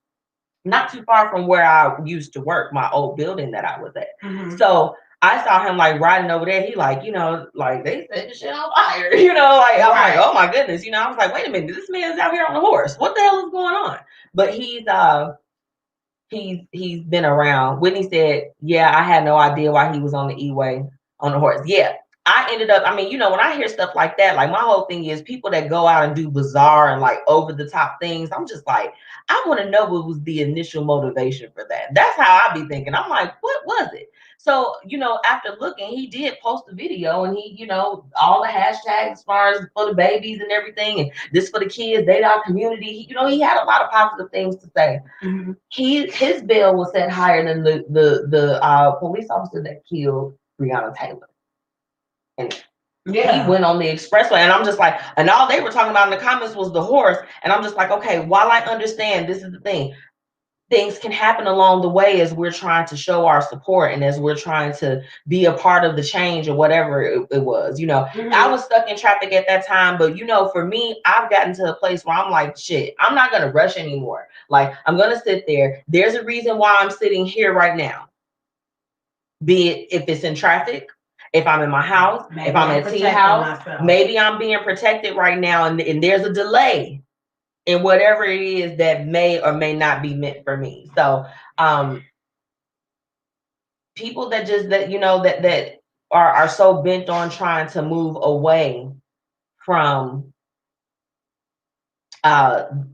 not too far from where I used to work, my old building that I was at. Mm-hmm. So I saw him like riding over there. He like, you know, like they set the shit on fire, you know, like I'm like, oh my goodness, you know, I was like, wait a minute, this man's out here on a horse. What the hell is going on? But he's been around. Whitney said, yeah, I had no idea why he was on the E-way on the horse. Yeah. I ended up, I mean, you know, when I hear stuff like that, like my whole thing is people that go out and do bizarre and like over the top things. I'm just like, I want to know what was the initial motivation for that. That's how I be thinking. I'm like, what was it? So, you know, after looking, he did post a video and he, you know, all the hashtags as far as for the babies and everything, and this for the kids, they our community. He, you know, he had a lot of positive things to say. Mm-hmm. His bail was set higher than the police officer that killed Breonna Taylor. And he went on the expressway, and I'm just like, and all they were talking about in the comments was the horse. And I'm just like, okay, while I understand this is the thing, things can happen along the way as we're trying to show our support and as we're trying to be a part of the change or whatever it was, you know. Mm-hmm. I was stuck in traffic at that time, but you know, for me, I've gotten to a place where I'm like, shit, I'm not gonna rush anymore. Like, I'm gonna sit there. There's a reason why I'm sitting here right now, be it if it's in traffic, if I'm in my house, maybe if I'm at Tea house, maybe I'm being protected right now, and there's a delay in whatever it is that may or may not be meant for me. So people that just that you know that are so bent on trying to move away from the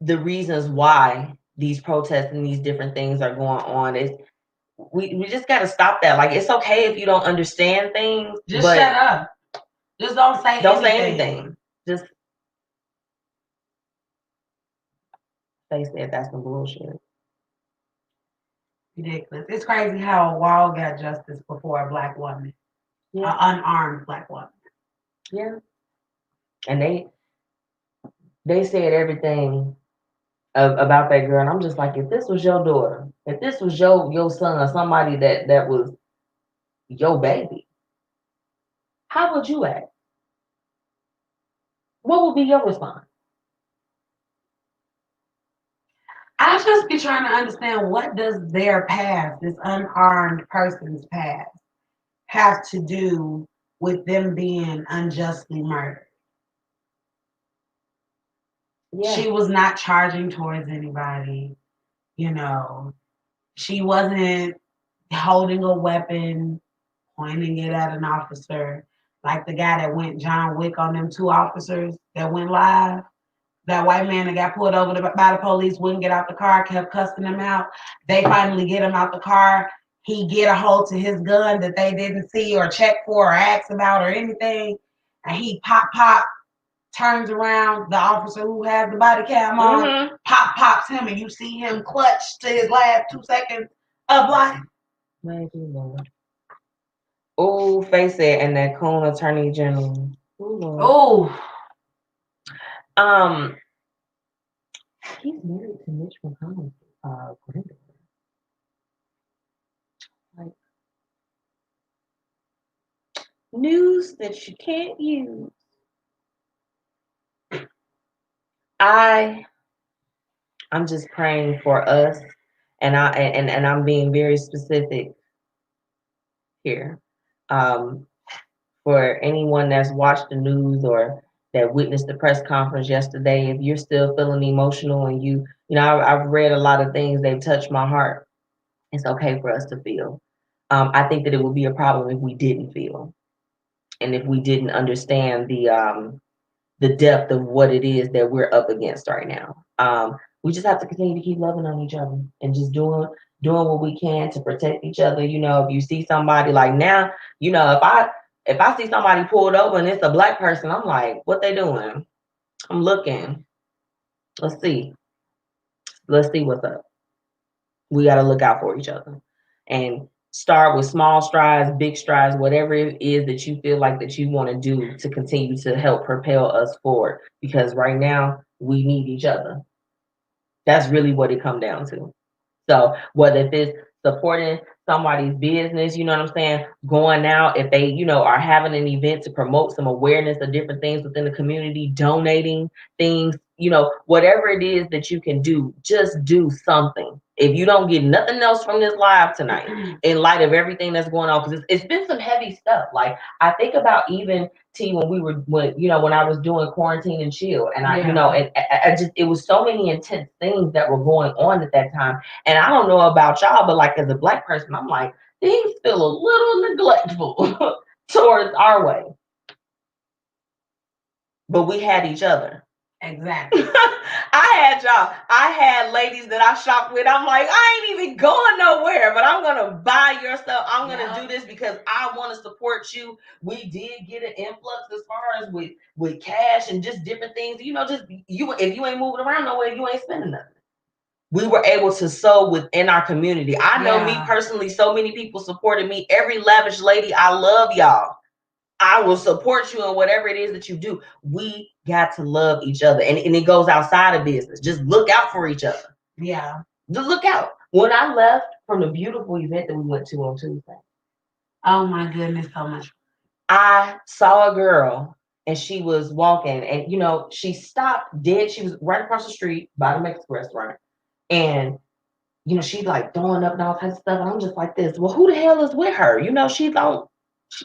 reasons why these protests and these different things are going on, is we just got to stop that. Like, it's okay if you don't understand things, just shut up. Just don't say anything. Just they said that's some bullshit. Ridiculous. It's crazy how a wall got justice before a black woman, an unarmed black woman. Yeah, and they said everything about that girl, and I'm just like, if this was your daughter, if this was your son, somebody that was your baby, how would you act? What would be your response? I just be trying to understand, what does their past, this unarmed person's past, have to do with them being unjustly murdered? Yeah. She was not charging towards anybody, you know. She wasn't holding a weapon, pointing it at an officer, like the guy that went John Wick on them 2 officers that went live. That white man that got pulled over by the police, wouldn't get out the car, kept cussing him out. They finally get him out the car. He get a hold to his gun that they didn't see or check for or ask about or anything. And he pop, turns around. The officer who has the body cam on, pops him, and you see him clutch to his last 2 seconds of life. Maybe Lord. Oh, face it, and that coon attorney general. Oh. He's married to Mitch McConnell's granddaughter. Like, news that you can't use. I'm just praying for us, and I'm being very specific here. For anyone that's watched the news or that witnessed the press conference yesterday, if you're still feeling emotional and I've read a lot of things, they've touched my heart. It's okay for us to feel. I think that it would be a problem if we didn't feel, and if we didn't understand the depth of what it is that we're up against right now. We just have to continue to keep loving on each other and just doing what we can to protect each other. If you see somebody like now, if I see somebody pulled over and it's a Black person, I'm like, what they doing? I'm looking. Let's see what's up. We got to look out for each other and start with small strides, big strides, whatever it is that you feel like that you want to do to continue to help propel us forward. Because right now we need each other. That's really what it comes down to. So whether it's supporting somebody's business, you know what I'm saying, going out, if they, are having an event to promote some awareness of different things within the community, donating things, whatever it is that you can do, just do something. If you don't get nothing else from this live tonight, in light of everything that's going on, because it's been some heavy stuff. Like I think about even T when I was doing quarantine and chill, and I just, it was so many intense things that were going on at that time. And I don't know about y'all, but like as a Black person, I'm like, things feel a little neglectful towards our way. But we had each other. Exactly. I had ladies that I shopped with. I'm like, I ain't even going nowhere, but I'm gonna buy your stuff. I'm gonna do this because I want to support you. We did get an influx as far as with cash and just different things. Just if you ain't moving around nowhere, you ain't spending nothing. We were able to sow within our community. I know me personally, so many people supported me. Every Lavish lady, I love y'all. I will support you in whatever it is that you do. We got to love each other. And it goes outside of business. Just look out for each other. Yeah. Just look out. When I left from the beautiful event that we went to on Tuesday. Oh my goodness, so much. I saw a girl and she was walking and, she stopped dead. She was right across the street by the Mexican restaurant. And, she's like throwing up and all kinds of stuff. And I'm just like this. Well, who the hell is with her? She don't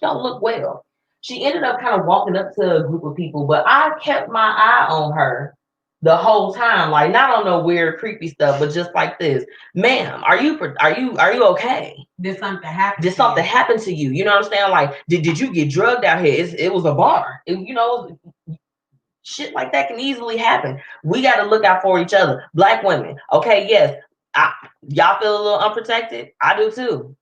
look well. She ended up kind of walking up to a group of people, but I kept my eye on her the whole time, like not on no weird, creepy stuff, but just like this. Ma'am, are you okay? Did something happen? Did something happen to you? You know what I'm saying? Like, did you get drugged out here? It was a bar. Shit like that can easily happen. We got to look out for each other. Black women, okay, yes. Y'all feel a little unprotected? I do too.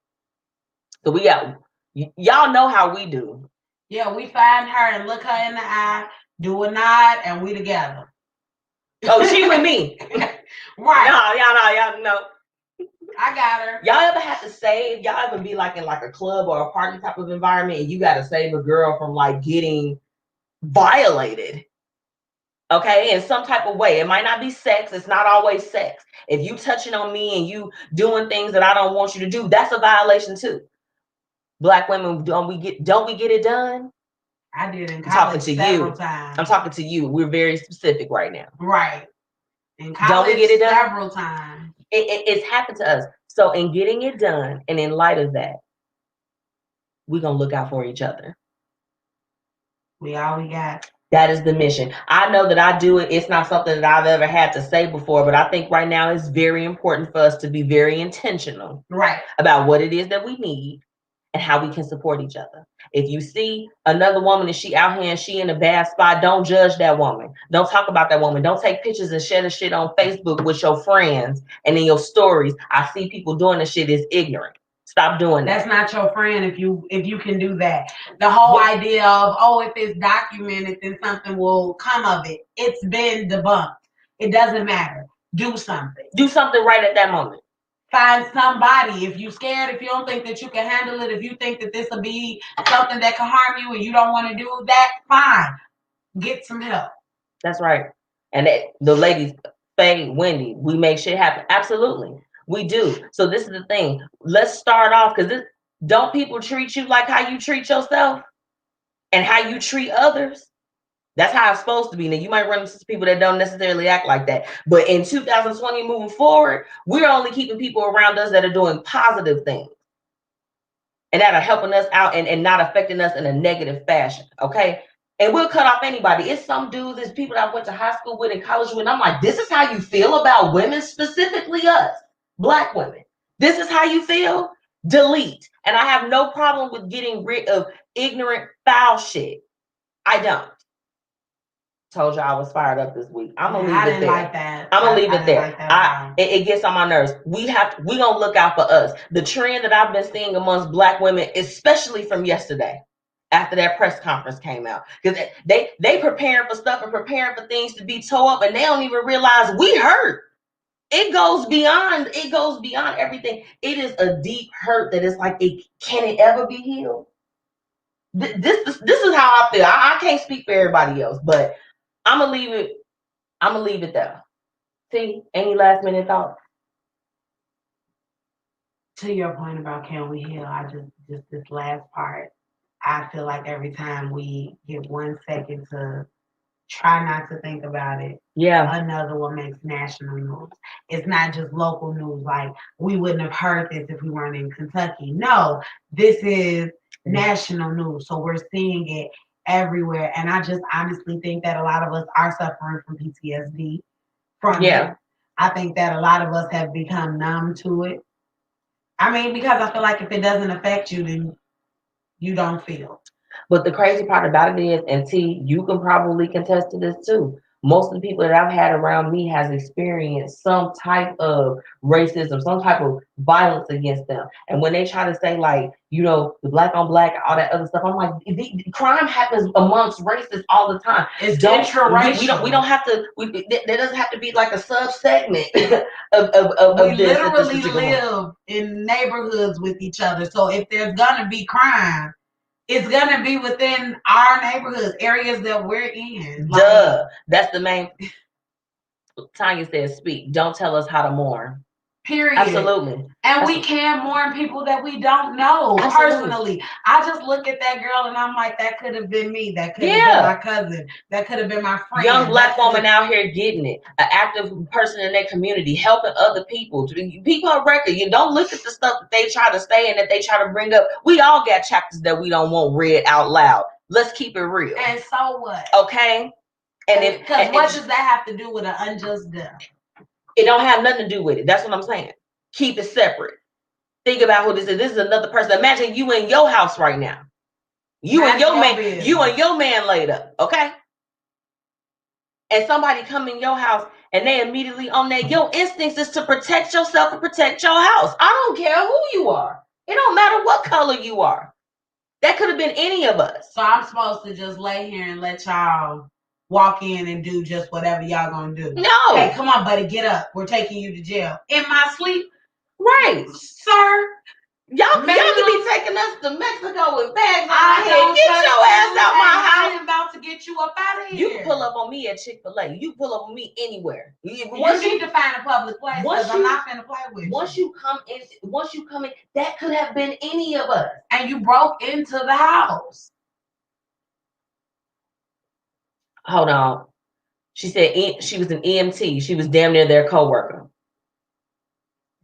So we got, y'all know how we do. Yeah, we find her and look her in the eye, do a nod, and we together. Oh, she with me. Right. Y'all know. I got her. Y'all ever have to save? Y'all ever be like in like a club or a party type of environment and you got to save a girl from like getting violated? Okay, in some type of way. It might not be sex. It's not always sex. If you touching on me and you doing things that I don't want you to do, that's a violation too. Black women, don't we get it done? I did in college several times. I'm talking to you. We're very specific right now. Right. In college, don't we get it done? Several times. It's happened to us. So in getting it done and in light of that, we're going to look out for each other. We all we got. That is the mission. I know that I do it. It's not something that I've ever had to say before, but I think right now it's very important for us to be very intentional about what it is that we need and how we can support each other. If you see another woman and she out here and she in a bad spot, don't judge that woman. Don't talk about that woman. Don't take pictures and share the shit on Facebook with your friends and in your stories. I see people doing this shit is ignorant. Stop doing that. That's not your friend if you can do that. The whole idea of, if it's documented, then something will come of it. It's been debunked. It doesn't matter. Do something. Do something right at that moment. Find somebody. If you're scared, if you don't think that you can handle it, if you think that this will be something that can harm you and you don't want to do that, fine. Get some help. That's right. And the ladies, Faye, Wendy, we make shit happen. Absolutely. We do. So this is the thing. Let's start off because don't people treat you like how you treat yourself and how you treat others? That's how it's supposed to be. Now, you might run into people that don't necessarily act like that. But in 2020, moving forward, we're only keeping people around us that are doing positive things and that are helping us out and not affecting us in a negative fashion. Okay. And we'll cut off anybody. It's some dudes, it's people that I went to high school with and college with. And I'm like, this is how you feel about women, specifically us, Black women. This is how you feel? Delete. And I have no problem with getting rid of ignorant, foul shit. I don't. Told you I was fired up this week. I'm gonna leave it there. Like that. I'm gonna leave it there. It gets on my nerves. We gonna look out for us. The trend that I've been seeing amongst Black women, especially from yesterday, after that press conference came out, because they preparing for stuff and preparing for things to be tore up, and they don't even realize we hurt. It goes beyond everything. It is a deep hurt that is like, can it ever be healed? This is how I feel. I can't speak for everybody else, but I'm gonna leave it there. See, any last minute thoughts? To your point about can we heal, I just this last part, I feel like every time we get 1 second to try not to think about it, another one makes national news. It's not just local news, like we wouldn't have heard this if we weren't in Kentucky. No, this is national news. So we're seeing it everywhere. And I just honestly think that a lot of us are suffering from PTSD from it. I think that a lot of us have become numb to it. I mean, because I feel like if it doesn't affect you, then you don't feel. But the crazy part about it is, and T, you can probably contest to this too. Most of the people that I've had around me has experienced some type of racism, some type of violence against them. And when they try to say like, the Black on Black, all that other stuff, I'm like, crime happens amongst racists all the time. It's interracial. We don't have to. There doesn't have to be like a sub-segment of we literally live in neighborhoods with each other. So if there's gonna be crime, it's gonna be within our neighborhoods, areas that we're in. That's the main. Tanya says, "Speak. Don't tell us how to mourn." Period. Absolutely. And we can mourn people that we don't know personally. I just look at that girl and I'm like, that could have been me. That could have been my cousin. That could have been my friend. Young Black woman out here getting it. An active person in their community, helping other people. People on record. You don't look at the stuff that they try to say and that they try to bring up. We all got chapters that we don't want read out loud. Let's keep it real. And so what? Okay. And because what does that have to do with an unjust death? It don't have nothing to do with it. That's what I'm saying. Keep it separate. Think about who this is. This is another person. Imagine you in your house right now. You and your man laid up, okay? And somebody come in your house and they immediately on that. Your instincts is to protect yourself and protect your house. I don't care who you are. It don't matter what color you are. That could have been any of us. So I'm supposed to just lay here and let y'all walk in and do just whatever y'all gonna do. No. Hey, come on, buddy, get up. We're taking you to jail. In my sleep? Right. Sir. Y'all could be taking us to Mexico with bags on our head. Get your ass out my house. I'm about to get you up out of here. You can pull up on me at Chick-fil-A. You pull up on me anywhere. You need to find a public place because I'm not finna play with you. Once you come in, that could have been any of us. And you broke into the house. Hold on. She said she was an EMT. She was damn near their coworker.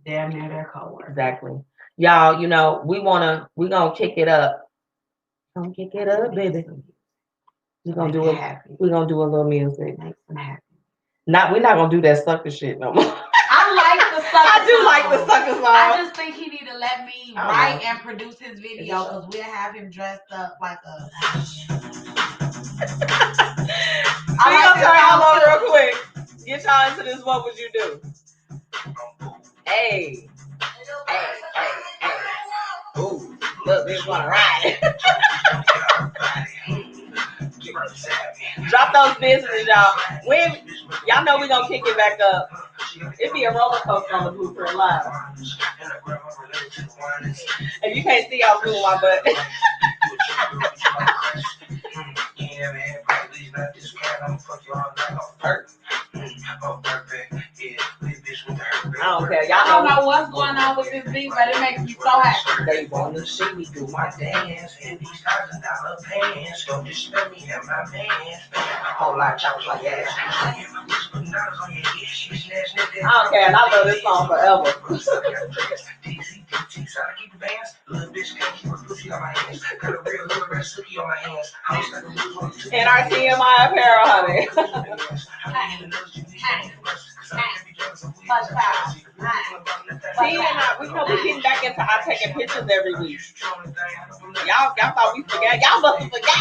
Damn near their coworker. Exactly. Y'all, we're gonna kick it up. Don't kick it up, baby. We're gonna do a little music. Makes them happy. We're not gonna do that sucker shit no more. I like the sucker I do like the sucker song. I just think he need to let me write and produce his video because we'll have him dressed up like a. I'm gonna turn y'all on real quick. Get y'all into this. What would you do? Hey. Ooh, look, this one ride. Drop those businesses, y'all. Y'all know we gonna kick it back up. It be a roller coaster on the Blueprint Live. If you can't see, I'll move my butt. I don't care. Y'all don't know what's going on with this beat, but it makes me so happy. They wanna see me do my dance in these $1,000 pants. Don't disrespect me and my pants. A whole lot of choppers like ass. I don't care. I love this song forever. keep the bands. Little bitch can't keep a pussy on my hands. Got a real little red sookie on my hands. NRTMI apparel, honey. We know we getting back into our taking pictures every week. Y'all thought we forgot. Y'all must have forgot.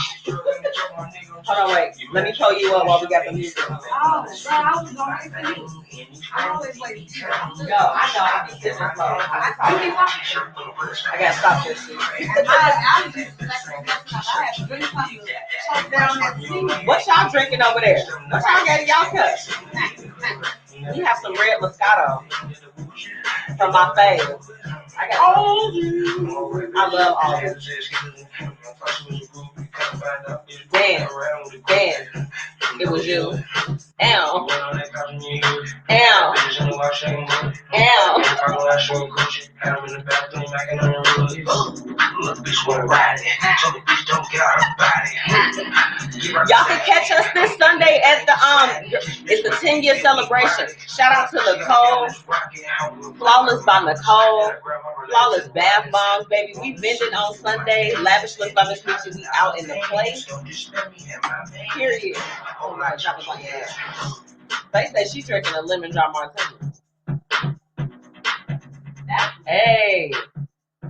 Hold on, wait. Let me pull you up while we got the music on. Oh, girl, I was going to wait for you. I always wait for you. Yo, I know. I be sitting slow. I gotta stop this shit. I was just like, I had to drink something to choke down that tea. What y'all drinking over there? What y'all got in y'all cup? We have some red Moscato from my fave. I love all this. Damn. It was you. Ow. Y'all can catch us this Sunday at the it's the 10-year celebration. Shout out to Nicole, Flawless by Nicole, Flawless Bath Bombs, baby. We vending on Sunday. Lavish with Lavish Beach, we out in the place. Period. Oh my God, my ass. They say she's drinking a lemon drop martini. Hey.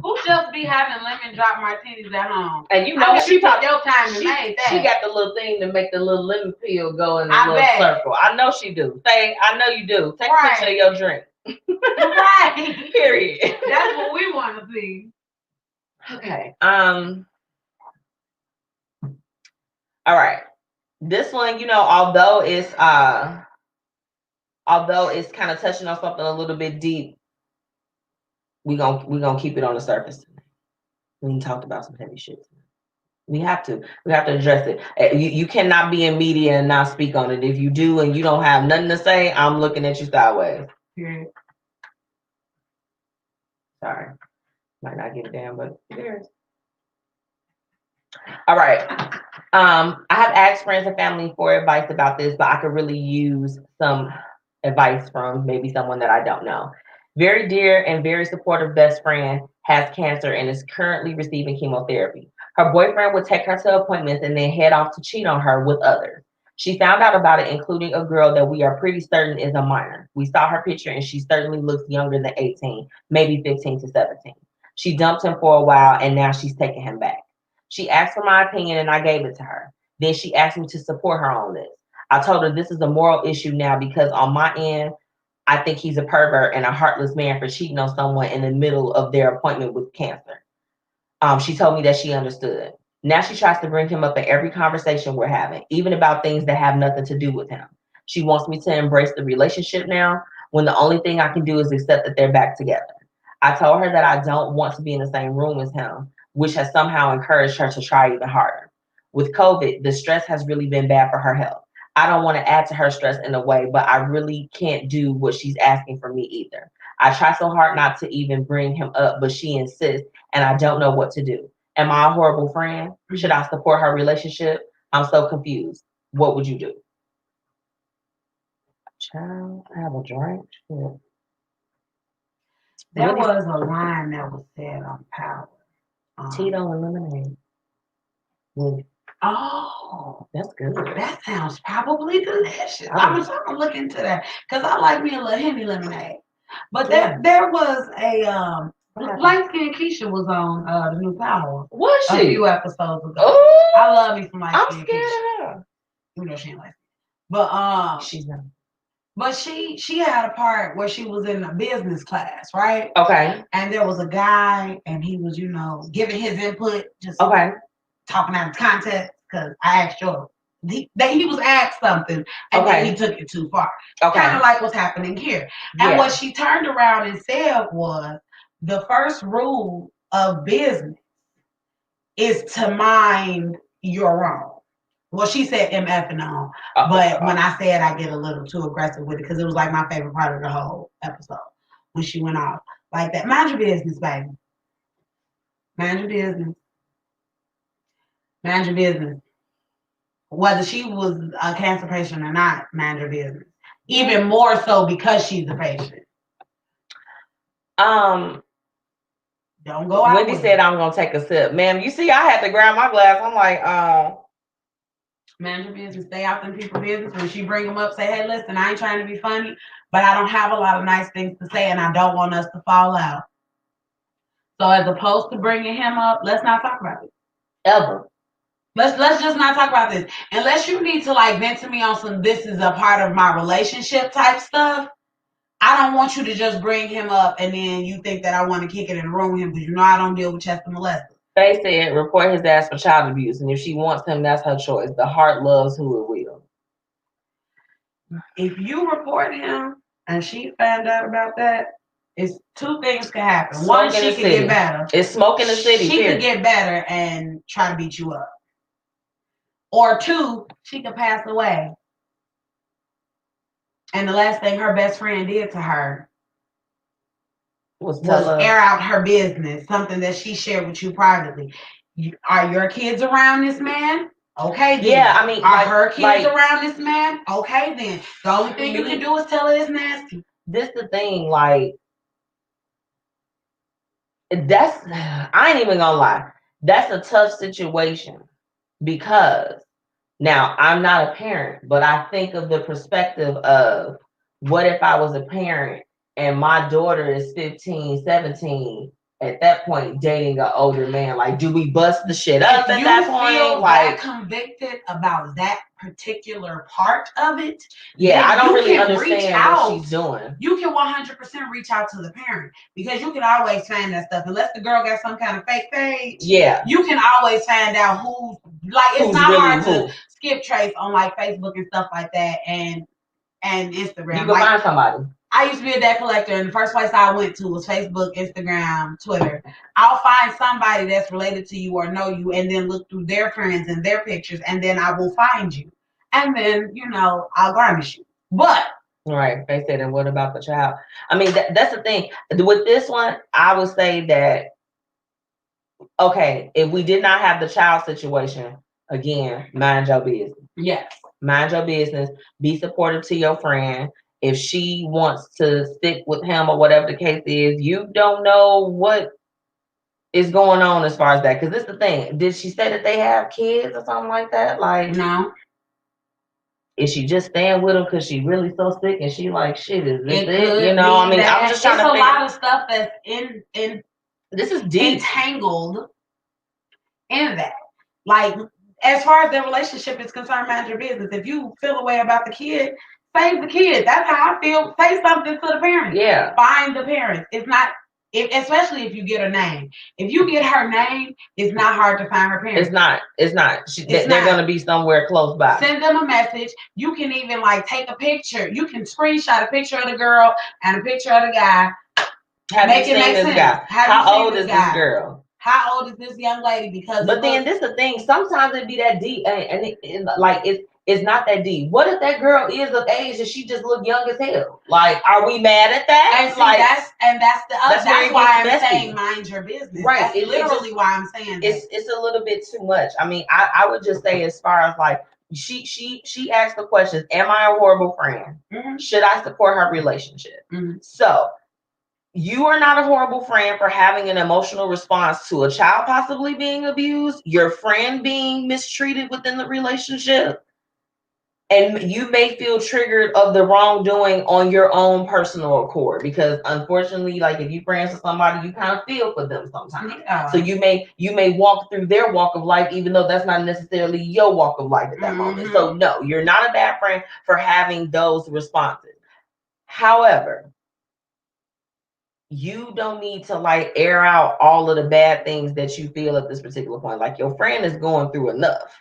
Who just be having lemon drop martinis at home? And you know she took your time to make that. She got the little thing to make the little lemon peel go in the little circle. I know she do. I know you do. Take a picture of your drink. Right. Period. That's what we want to see. Okay. All right. This one, although it's kind of touching on something a little bit deep, we gonna keep it on the surface. We talked about some heavy shit. We have to address it. You cannot be in media and not speak on it. If you do and you don't have nothing to say, I'm looking at you sideways. Period. Sorry. Might not give a damn, but there is. All right. I have asked friends and family for advice about this, but I could really use some advice from maybe someone that I don't know. Very dear and very supportive best friend has cancer and is currently receiving chemotherapy. Her boyfriend would take her to appointments and then head off to cheat on her with others. She found out about it, including a girl that we are pretty certain is a minor. We saw her picture and she certainly looks younger than 18, maybe 15 to 17. She dumped him for a while and now she's taking him back. She asked for my opinion and I gave it to her. Then she asked me to support her on this. I told her this is a moral issue now because on my end, I think he's a pervert and a heartless man for cheating on someone in the middle of their appointment with cancer. She told me that she understood. Now she tries to bring him up in every conversation we're having, even about things that have nothing to do with him. She wants me to embrace the relationship now when the only thing I can do is accept that they're back together. I told her that I don't want to be in the same room as him, which has somehow encouraged her to try even harder. With COVID, the stress has really been bad for her health. I don't want to add to her stress in a way, but I really can't do what she's asking for me either. I try so hard not to even bring him up, but she insists, and I don't know what to do. Am I a horrible friend? Should I support her relationship? I'm so confused. What would you do? Child, I have a drink. Shit. There was a line that was said on Power. Tito and lemonade. Oh, that's good. That sounds probably delicious. I'm trying to look into that because I like me a little Henny lemonade. But there was a light-skinned Keisha was on the new Power. Was she? A few episodes ago. Ooh, I love me some light-skinned Keisha. I'm scared of her. You know she ain't like but she's not. But she had a part where she was in a business class, right? Okay. And there was a guy, and he was, giving his input, just talking out of context. Because I asked you, he was asked something, and then he took it too far. Okay. Kind of like what's happening here. And what she turned around and said was, the first rule of business is to mind your own. Well, she said MF and on, but when I said I get a little too aggressive with it because it was like my favorite part of the whole episode when she went off like that. Mind your business, baby. Mind your business. Mind your business. Whether she was a cancer patient or not, mind your business. Even more so because she's a patient. Don't go out. Wendy said, I'm going to take a sip. Ma'am, you see, I had to grab my glass. I'm like, Manage your business. Stay out in people's business. When she bring them up, say, hey, listen, I ain't trying to be funny, but I don't have a lot of nice things to say, and I don't want us to fall out. So as opposed to bringing him up, let's not talk about it. Ever. Let's just not talk about this. Unless you need to like vent to me on some this is a part of my relationship type stuff. I don't want you to just bring him up and then you think that I want to kick it and ruin him because you know I don't deal with Chester molesters. Faye said report his ass for child abuse, and if she wants him, that's her choice. The heart loves who it will. If you report him and she found out about that, it's two things can happen. One, she could get better. It's smoke in the city. She could get better and try to beat you up. Or two, she could pass away. And the last thing her best friend did to her was air out her business, something that she shared with you privately. Are your kids around this man? Okay, then. Yeah, I mean, are her kids around this man? Okay, then. The only thing you can do is tell her it's nasty. This the thing, like, I ain't even gonna lie. That's a tough situation because now I'm not a parent, but I think of the perspective of what if I was a parent and my daughter is 15, 17, at that point dating an older man. Like, do we bust the shit up at that point? You feel that convicted about that particular part of it? Yeah, I don't really understand what she's doing. You can 100% reach out to the parent because you can always find that stuff. Unless the girl got some kind of fake page, yeah, you can always find out who's it's not really hard to skip trace on like Facebook and stuff like that and Instagram. You can find somebody. I used to be a debt collector, and the first place I went to was Facebook, Instagram, Twitter. I'll find somebody that's related to you or know you, and then look through their friends and their pictures, and then I will find you. And then, I'll garnish you. But right, they said, and what about the child? I mean, that's the thing. With this one, I would say that, okay, if we did not have the child situation, again, mind your business. Yes. Mind your business. Be supportive to your friend. If she wants to stick with him or whatever the case is, you don't know what is going on as far as that. Because this is the thing. Did she say that they have kids or something like that? Like, no. Is she just staying with him because she really so sick and she like, shit, is this it? You know, I mean, I'm just trying to figure. It's a lot of stuff that's in this is deep. Entangled in that. Like, as far as their relationship is concerned, mind your business. If you feel a way about the kid, save the kid. That's how I feel. Say something to the parents. Yeah. Find the parents. It's not, especially if you get her name. If you get her name, it's not hard to find her parents. It's not. They're going to be somewhere close by. Send them a message. You can even take a picture. You can screenshot a picture of the girl and a picture of the guy. Make it make sense. Guy? How old is this girl? How old is this young lady? But then this is the thing. Sometimes it be that deep, and it's not that deep. What if that girl is of age and she just look young as hell? Like, are we mad at that? And see, that's why I'm saying mind your business. Right. That's literally why I'm saying that. It's a little bit too much. I mean, I would just say as far as like she asked the questions, am I a horrible friend? Mm-hmm. Should I support her relationship? Mm-hmm. So you are not a horrible friend for having an emotional response to a child possibly being abused, your friend being mistreated within the relationship, and you may feel triggered of the wrongdoing on your own personal accord because unfortunately, like if you friends with somebody, you kind of feel for them sometimes. Yeah. So you may walk through their walk of life, even though that's not necessarily your walk of life at that mm-hmm. moment. So no, you're not a bad friend for having those responses. However, you don't need to air out all of the bad things that you feel at this particular point. Like your friend is going through enough.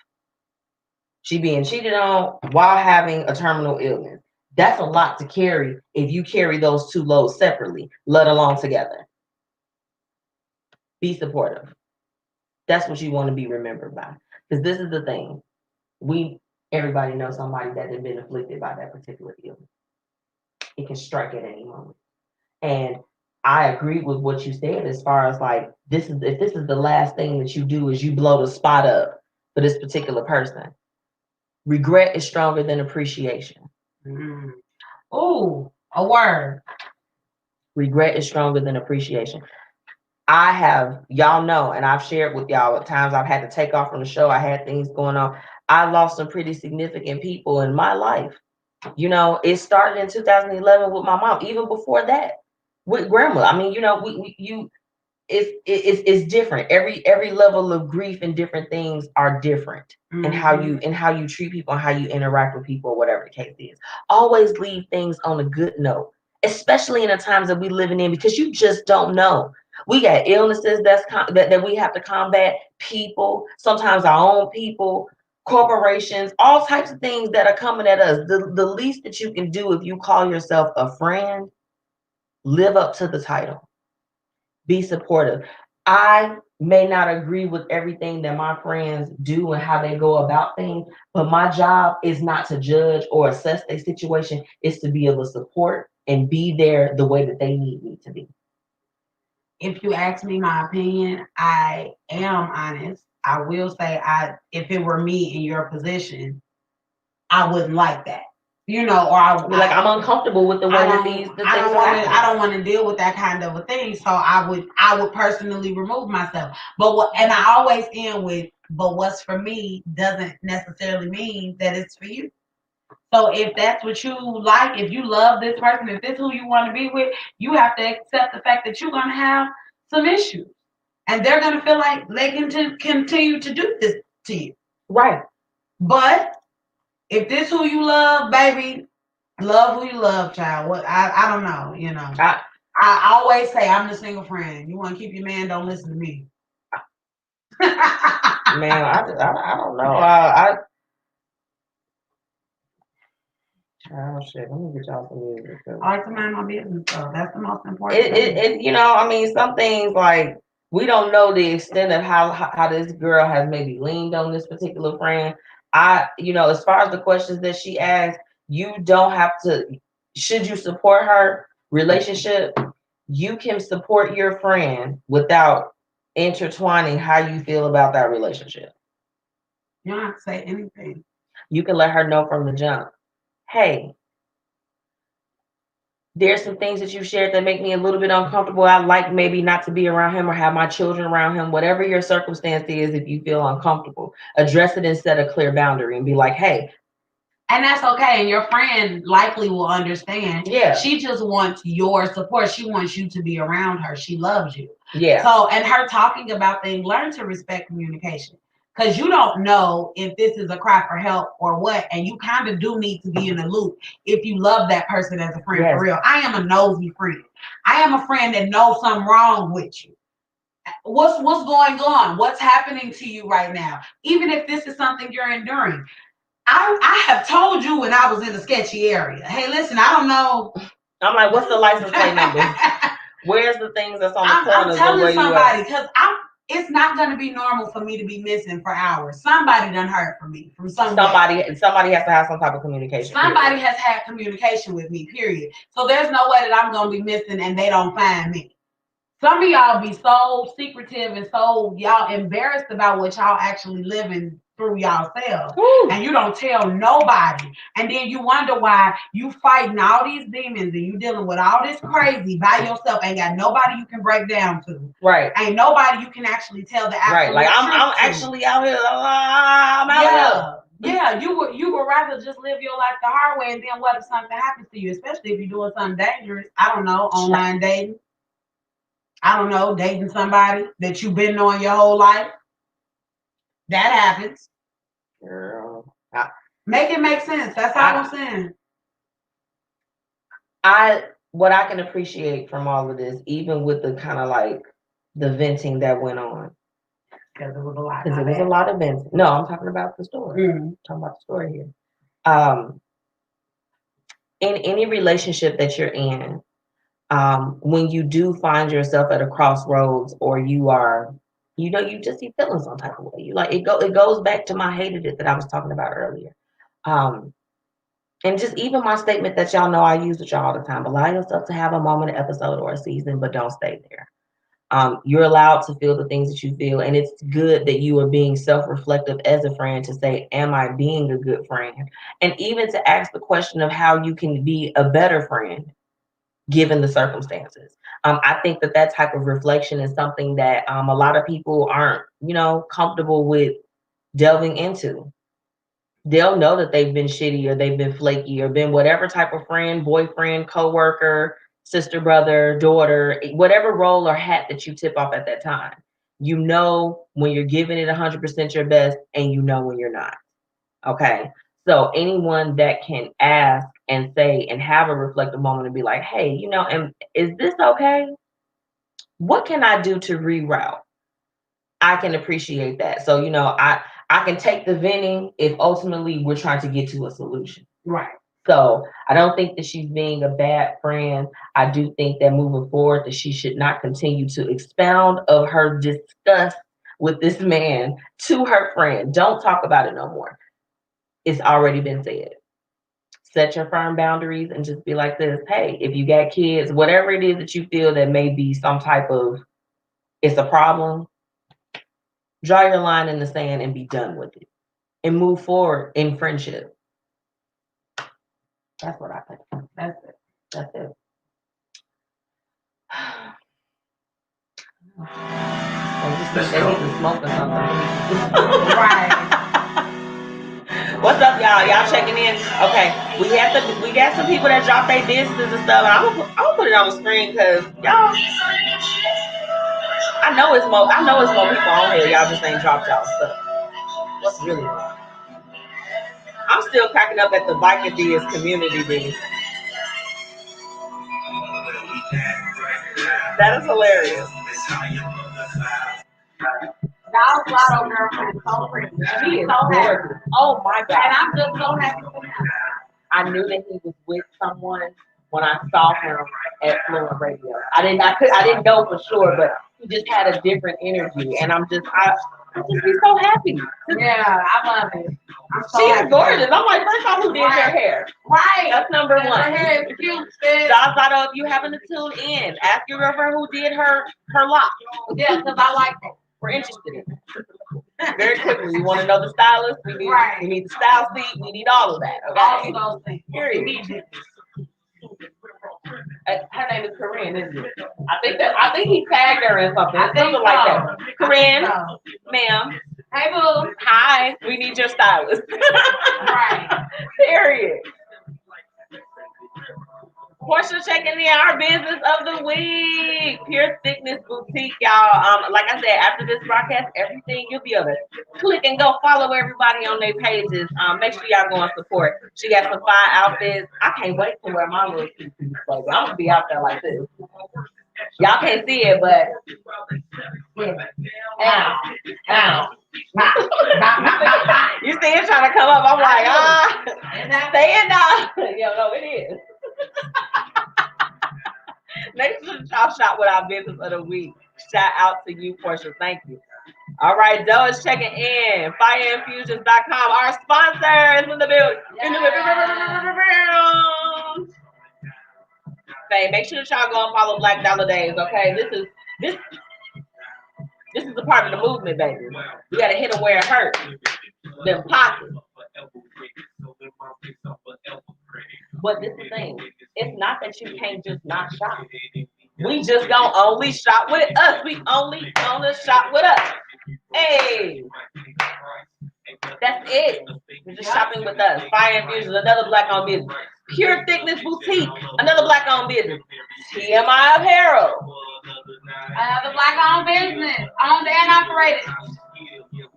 She being cheated on while having a terminal illness. That's a lot to carry if you carry those two loads separately, let alone together. Be supportive. That's what you want to be remembered by. Because this is the thing. Everybody knows somebody that has been afflicted by that particular illness. It can strike at any moment. And I agree with what you said as far as if this is the last thing that you do is you blow the spot up for this particular person. Regret is stronger than appreciation. Mm. Oh, a word. Regret is stronger than appreciation. y'all know, and I've shared with y'all at times I've had to take off from the show. I had things going on. I lost some pretty significant people in my life. You know, it started in 2011 with my mom. Even before that, with grandma. I mean, you know, it's different. Every level of grief and different things are different, and how you treat people and how you interact with people, or whatever the case is. Always leave things on a good note, especially in the times that we living in, because you just don't know. We got illnesses that we have to combat. People, sometimes our own people, corporations, all types of things that are coming at us. The least that you can do if you call yourself a friend, live up to the title. Be supportive. I may not agree with everything that my friends do and how they go about things, but my job is not to judge or assess their situation. It's to be able to support and be there the way that they need me to be. If you ask me my opinion, I am honest. I will say, if it were me in your position, I wouldn't like that. You know, or I'm uncomfortable with the way that things I don't want to deal with that kind of a thing. So I would personally remove myself. And I always end with, but what's for me doesn't necessarily mean that it's for you. So if that's what you like, if you love this person, if this is who you want to be with, you have to accept the fact that you're going to have some issues. And they're going to feel like they can continue to do this to you. Right. But if this who you love, baby, love who you love, child. What I don't know, you know. I always say I'm the single friend. You want to keep your man, don't listen to me. Man, I don't know. Oh shit! Let me get y'all some music. I like to mind my business, though. That's the most important thing. It you know, I mean, some things like we don't know the extent of how this girl has maybe leaned on this particular friend. You know, as far as the questions that she asked, you don't have to. Should you support her relationship? You can support your friend without intertwining how you feel about that relationship. You don't have to say anything. You can let her know from the jump. Hey, there's some things that you shared that make me a little bit uncomfortable. I like maybe not to be around him or have my children around him. Whatever your circumstance is, if you feel uncomfortable, address it and set a clear boundary and be like, hey. And that's okay. And your friend likely will understand. Yeah. She just wants your support. She wants you to be around her. She loves you. Yeah. So, and her talking about things, learn to respect communication. Because you don't know if this is a cry for help or what, and you kind of do need to be in the loop if you love that person as a friend. Yes. For real. I am a nosy friend. I am a friend that knows something wrong with you. What's going on? What's happening to you right now? Even if this is something you're enduring. I have told you when I was in a sketchy area. Hey, listen, I don't know. I'm like, what's the license plate number? Where's the things that's on the corners? I'm telling somebody, because it's not going to be normal for me to be missing for hours. Somebody done heard from me from somebody. Somebody has to have some type of communication. Somebody has had communication with me, period. So there's no way that I'm going to be missing and they don't find me. Some of y'all be so secretive and so y'all embarrassed about what y'all actually living through yourself. And you don't tell nobody. And then you wonder why you fighting all these demons and you dealing with all this crazy by yourself. Ain't got nobody you can break down to. Right. Ain't nobody you can actually tell the absolute right. Like I'm actually out here. I'm out here. Yeah, you would rather just live your life the hard way, and then what if something happens to you, especially if you're doing something dangerous? I don't know, online dating. I don't know, dating somebody that you've been knowing your whole life. That happens. Girl. Make it make sense. That's all I'm saying. What I can appreciate from all of this, even with the kind of like the venting that went on. Because it was a lot. Because it was a lot of venting. No, I'm talking about the story. Mm-hmm. I'm talking about the story here. In any relationship that you're in, when you do find yourself at a crossroads, or you are, you just see feeling some type of way. You like it goes back to my hated it that I was talking about earlier. And just even my statement that y'all know I use with y'all all the time: allow yourself to have a moment, an episode, or a season, but don't stay there. You're allowed to feel the things that you feel, and it's good that you are being self-reflective as a friend to say, am I being a good friend? And even to ask the question of how you can be a better friend. given the circumstances. I think that type of reflection is something that a lot of people aren't, comfortable with delving into. They'll know that they've been shitty or they've been flaky or been whatever type of friend, boyfriend, coworker, sister, brother, daughter, whatever role or hat that you tip off at that time. You know when you're giving it 100% your best, and you know when you're not. Okay. So anyone that can ask and say and have a reflective moment and be like, hey, and is this okay? What can I do to reroute? I can appreciate that. So, I can take the venting if ultimately we're trying to get to a solution. Right. So I don't think that she's being a bad friend. I do think that moving forward that she should not continue to expound of her disgust with this man to her friend. Don't talk about it no more. It's already been said. Set your firm boundaries and just be like this. Hey, if you got kids, whatever it is that you feel that may be some type of, it's a problem, draw your line in the sand and be done with it and move forward in friendship. That's what I think. That's it. That's it. They need to smoke or something. Right. What's up, y'all? Y'all checking in? Okay, we got some people that dropped their businesses and stuff. I'm gonna put it on the screen because y'all. I know it's more people on here. Y'all just ain't dropped y'all stuff. What's really wrong? I'm still cracking up at the Biker Diaz community meeting. That is hilarious. Y'all Lotto girlfriend is so pretty. She is so happy. Oh my God. And I'm just so happy for him. I knew that he was with someone when I saw him at Fluent Radio. I didn't know for sure, but he just had a different energy, and I just be so happy. Yeah, I love it. She is gorgeous. I'm like, first off, who did your hair? Right. That's number one. Her hair is cute. Zazato, if you happen to tune in, ask your girlfriend who did her lock. Yeah, because I like it. We're interested in it. Very quickly, we want to know the stylist. We need the style seat. We need all of that. Okay? All of those things. Period. Her name is Corinne, isn't it? I think he tagged her in something. Something like that. Corinne, ma'am. Hey, boo. Hi. We need your stylist. Right. Period. Portia checking in, our business of the week. Pure Thickness Boutique, y'all. Like I said, after this broadcast, everything you'll be able to click and go follow everybody on their pages. Make sure y'all go and support. She got some fine outfits. I can't wait to wear my little piece. I'm gonna be out there like this. Y'all can't see it, but ow. You see it trying to come up. I'm like, say it now. No, it is. Next to the y'all shop with our business of the week. Shout out to you, Portia. Thank you. All right, Doe is checking in. FireInfusions.com. Our sponsor is in the building. Hey, make sure that y'all go and follow Black Dollar Days, okay? This is a part of the movement, baby. We gotta hit them where it hurts. Them pockets. But this is the thing. It's not that you can't just not shop. We just gonna only shop with us. We only gonna shop with us. Hey. That's it. You're just shopping with us. Fire Infusions, another Black-owned business. Pure Thickness Boutique, another Black-owned business. TMI Apparel, another Black-owned business, owned and operated.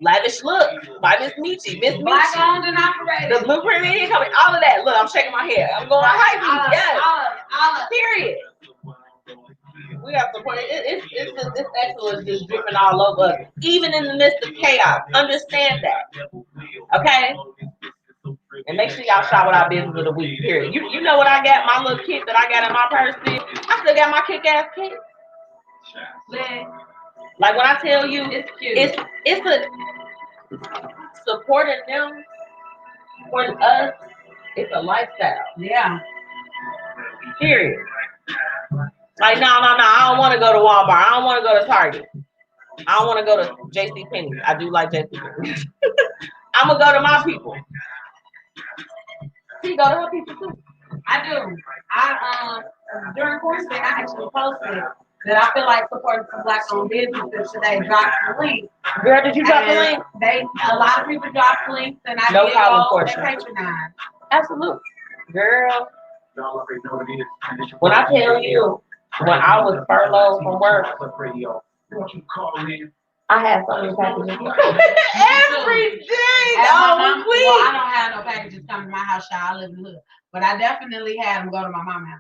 Lavish Look by MzMetchi. Black-owned and operated. The Blueprint Media Company, all of that. Look, I'm shaking my head. I'm going hype. Yes. All of period. We have support. It's excellence just dripping all over us, even in the midst of chaos. Understand that, okay? And make sure y'all shop with our business of the week. Period. You know what I got? My little kit that I got in my purse. I still got my kick-ass kit. Like when I tell you, it's cute. It's a supporting them for us. It's a lifestyle. Yeah. Period. Like, no. I don't want to go to Walmart. I don't want to go to Target. I don't want to go to JCPenney. I do like JCPenney. I'm going to go to my people. She go to her people too. I do. during quarantine, I actually posted that I feel like supporting some black-owned businesses today. Dropped the link. Girl, did you drop the link? A lot of people dropped links, and I No did problem, go Portia. and patronize. Absolutely. Girl, when I tell you, when I was furloughed from work, I had so many packages. Every day. Well, I don't have no packages coming to my house, y'all. I live in the hood. But I definitely had them go to my mom's house.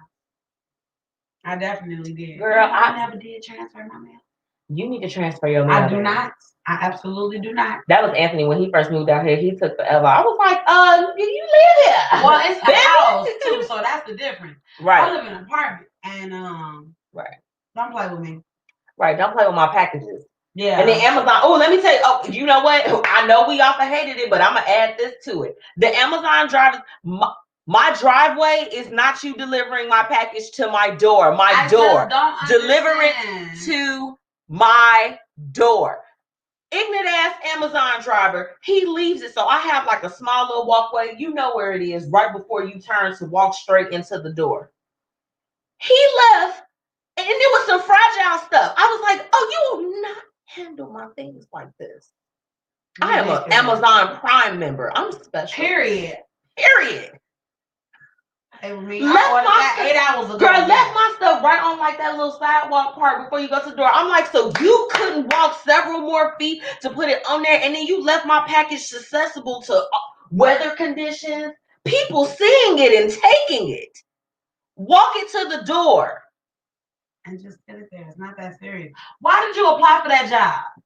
I definitely did. Girl, I never did transfer my mail. You need to transfer your mail. I do not. I absolutely do not. That was Anthony when he first moved out here. He took forever. I was like, you live here. Well, it's a house too, so that's the difference. Right. I live in an apartment, and right. Don't play with me. Right. Don't play with my packages. Yeah. And then Amazon. Oh, let me tell you. Oh, you know what? I know we often hated it, but I'm gonna add this to it. The Amazon drivers. My driveway is not you delivering my package to my door. My door. Deliver it to my door. Ignorant ass Amazon driver, he leaves it. So I have like a small little walkway. You know where it is, right before you turn to walk straight into the door. He left, and it was some fragile stuff. I was like, oh, you will not handle my things like this. I am an Amazon Prime member. I'm special. Period. Left my 8 hours ago. Girl, left my stuff right on like that little sidewalk part before you go to the door. I'm like, so you couldn't walk several more feet to put it on there, and then you left my package accessible to weather conditions, people seeing it and taking it. Walk it to the door. And just get it there. It's not that serious. Why did you apply for that job?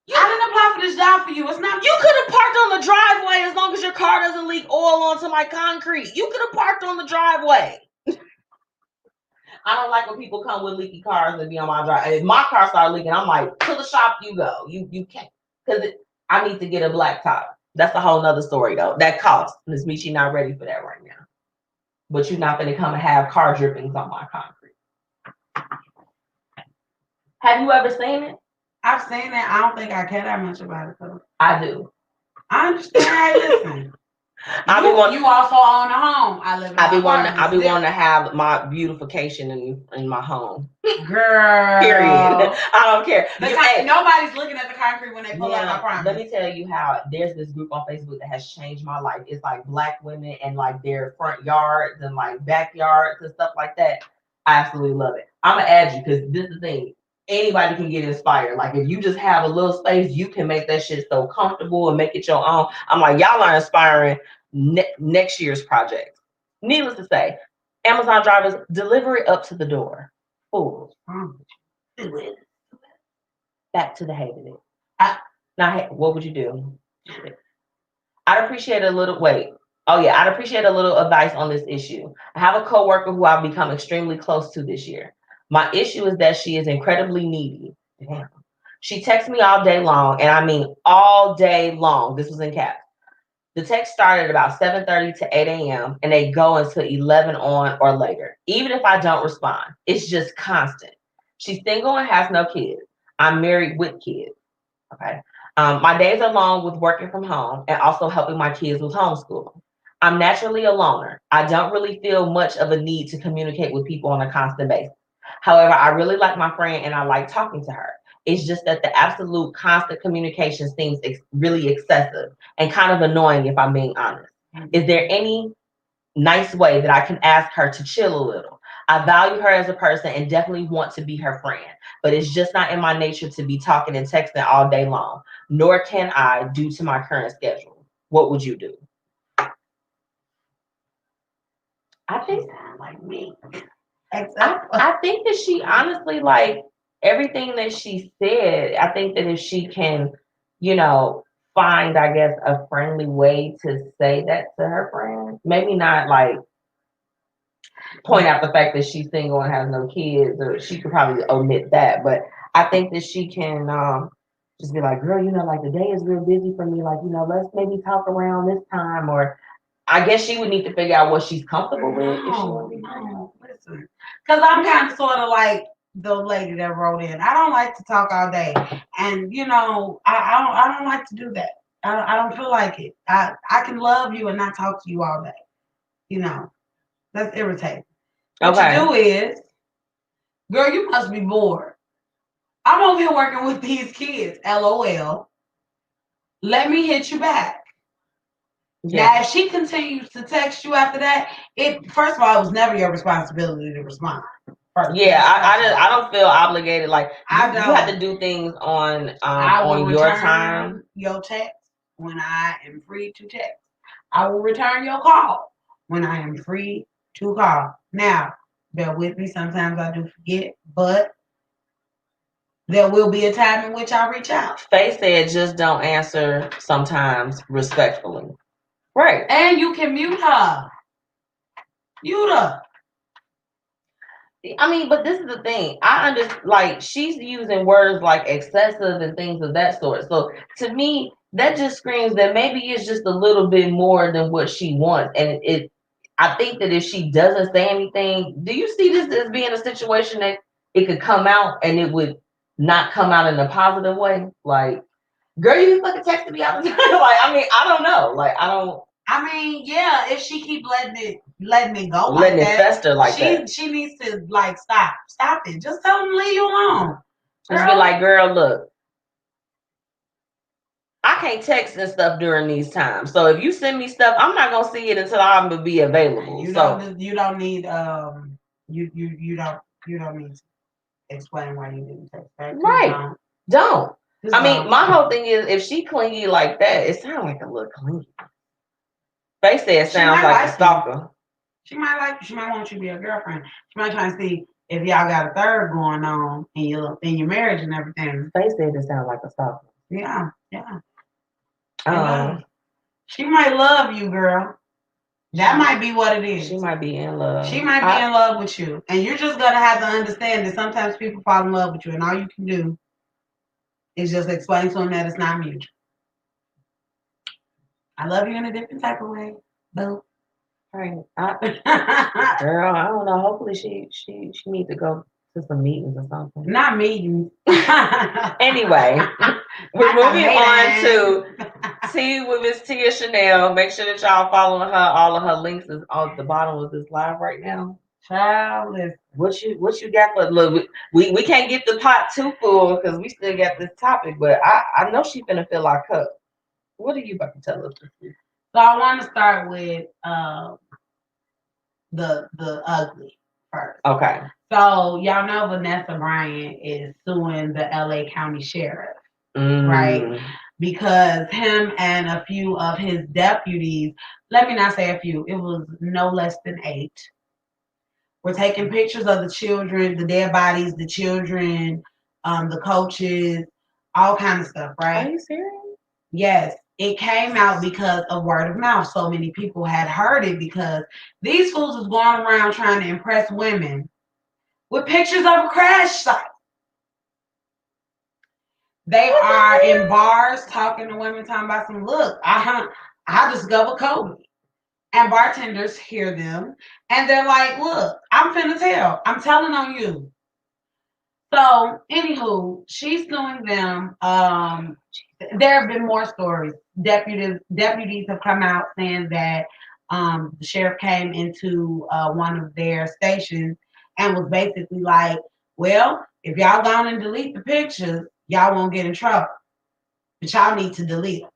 I didn't apply for this job for you. It's not. You could have parked on the driveway as long as your car doesn't leak oil onto my concrete. You could have parked on the driveway. I don't like when people come with leaky cars and be on my drive. If my car starts leaking, I'm like, to the shop you go. You can't, because I need to get a black top. That's a whole nother story though. That costs. MzMetchi not ready for that right now. But you're not going to come and have car drippings on my concrete. Have you ever seen it? I've seen it. I don't think I care that much about it though. I do. I understand. Listen. You also own a home. I be wanting to have my beautification in my home. Girl. Period. I don't care. Nobody's looking at the concrete when they pull out my promise. Let me tell you how there's this group on Facebook that has changed my life. It's like black women and like their front yards and like backyards and stuff like that. I absolutely love it. I'm gonna add you because this is the thing. Anybody can get inspired. Like if you just have a little space, you can make that shit so comfortable and make it your own. I'm like, y'all are inspiring next year's project. Needless to say, Amazon drivers, deliver it up to the door. Fools. Do it. Back to the hating it. What would you do? I'd appreciate a little I'd appreciate a little advice on this issue. I have a coworker who I've become extremely close to this year. My issue is that she is incredibly needy. Damn. She texts me all day long, and I mean all day long. This was in caps. The text started at about 7:30 to 8 a.m. and they go until 11 on or later. Even if I don't respond, it's just constant. She's single and has no kids. I'm married with kids. Okay. My days are long with working from home and also helping my kids with homeschooling. I'm naturally a loner. I don't really feel much of a need to communicate with people on a constant basis. However, I really like my friend and I like talking to her. It's just that the absolute constant communication seems really excessive and kind of annoying if I'm being honest. Is there any nice way that I can ask her to chill a little? I value her as a person and definitely want to be her friend, but it's just not in my nature to be talking and texting all day long, nor can I due to my current schedule. What would you do? I think like me. I think that she honestly, like everything that she said, I think that if she can, find, I guess, a friendly way to say that to her friend, maybe not like point out the fact that she's single and has no kids, or she could probably omit that, but I think that she can just be like, girl, like the day is real busy for me, like, let's maybe talk around this time, or I guess she would need to figure out what she's comfortable with. Listen, because I'm kind of sort of like the lady that wrote in. I don't like to talk all day, and I don't like to do that. I don't feel like it. I can love you and not talk to you all day. That's irritating. What you do is, girl, you must be bored. I'm over here working with these kids. LOL. Let me hit you back. Yeah. Now, if she continues to text you after that, first of all, it was never your responsibility to respond. Yeah, I don't feel obligated. Like you have to do things on your time. Your text when I am free to text. I will return your call when I am free to call. Now, bear with me. Sometimes I do forget, but there will be a time in which I reach out. Faye said, "Just don't answer sometimes, respectfully." Right, and you can mute her. Mute her. I mean, but this is the thing. I understand, like, she's using words like excessive and things of that sort. So to me, that just screams that maybe it's just a little bit more than what she wants. And I think that if she doesn't say anything, do you see this as being a situation that it could come out and it would not come out in a positive way? Like, girl, you fucking texting me all the time. Like, I mean, I don't know. Like, I mean, yeah, if she keep letting it go, letting it fester like that, she needs to like stop it. Just tell them to leave you alone. Just be like, girl, look, I can't text and stuff during these times. So if you send me stuff, I'm not gonna see it until I'm gonna be available. You don't need you don't need to explain why you didn't text back. Right? Don't. I mean, my whole thing is if she clingy like that, it sounds like a little clingy. They say it sounds like a stalker. She might like you. She might want you to be a girlfriend. She might try to see if y'all got a third going on in your marriage and everything. They said it sounds like a stalker. Yeah. She might love you, girl. That might be what it is. She might be in love. She might be in love with you. And you're just gonna have to understand that sometimes people fall in love with you, and all you can do is just explain to them that it's not mutual. I love you in a different type of way. Boo. Right. Girl, I don't know. Hopefully she needs to go to some meetings or something. Not meetings. Anyway, we're moving on to Tea with Miss Tia Chanel. Make sure that y'all following her. All of her links is on the bottom of this live right now. Child, what you got for look? We can't get the pot too full because we still got this topic, but I know she's gonna fill our cup. What are you about to tell us this week? So I want to start with the ugly first. Okay. So y'all know Vanessa Bryant is suing the LA County Sheriff, right? Because him and a few of his deputies, let me not say a few, it was no less than 8, were taking pictures of the children, the dead bodies, the children, the coaches, all kinds of stuff, right? Are you serious? Yes. It came out because of word of mouth. So many people had heard it because these fools was going around trying to impress women with pictures of a crash site. They are in bars talking to women, talking about some, look, I discovered Kobe. And bartenders hear them and they're like, look, I'm finna tell. I'm telling on you. So, anywho, she's suing them. There have been more stories. Deputies have come out saying that the sheriff came into one of their stations and was basically like, well, if y'all gone and delete the pictures, y'all won't get in trouble. But y'all need to delete them.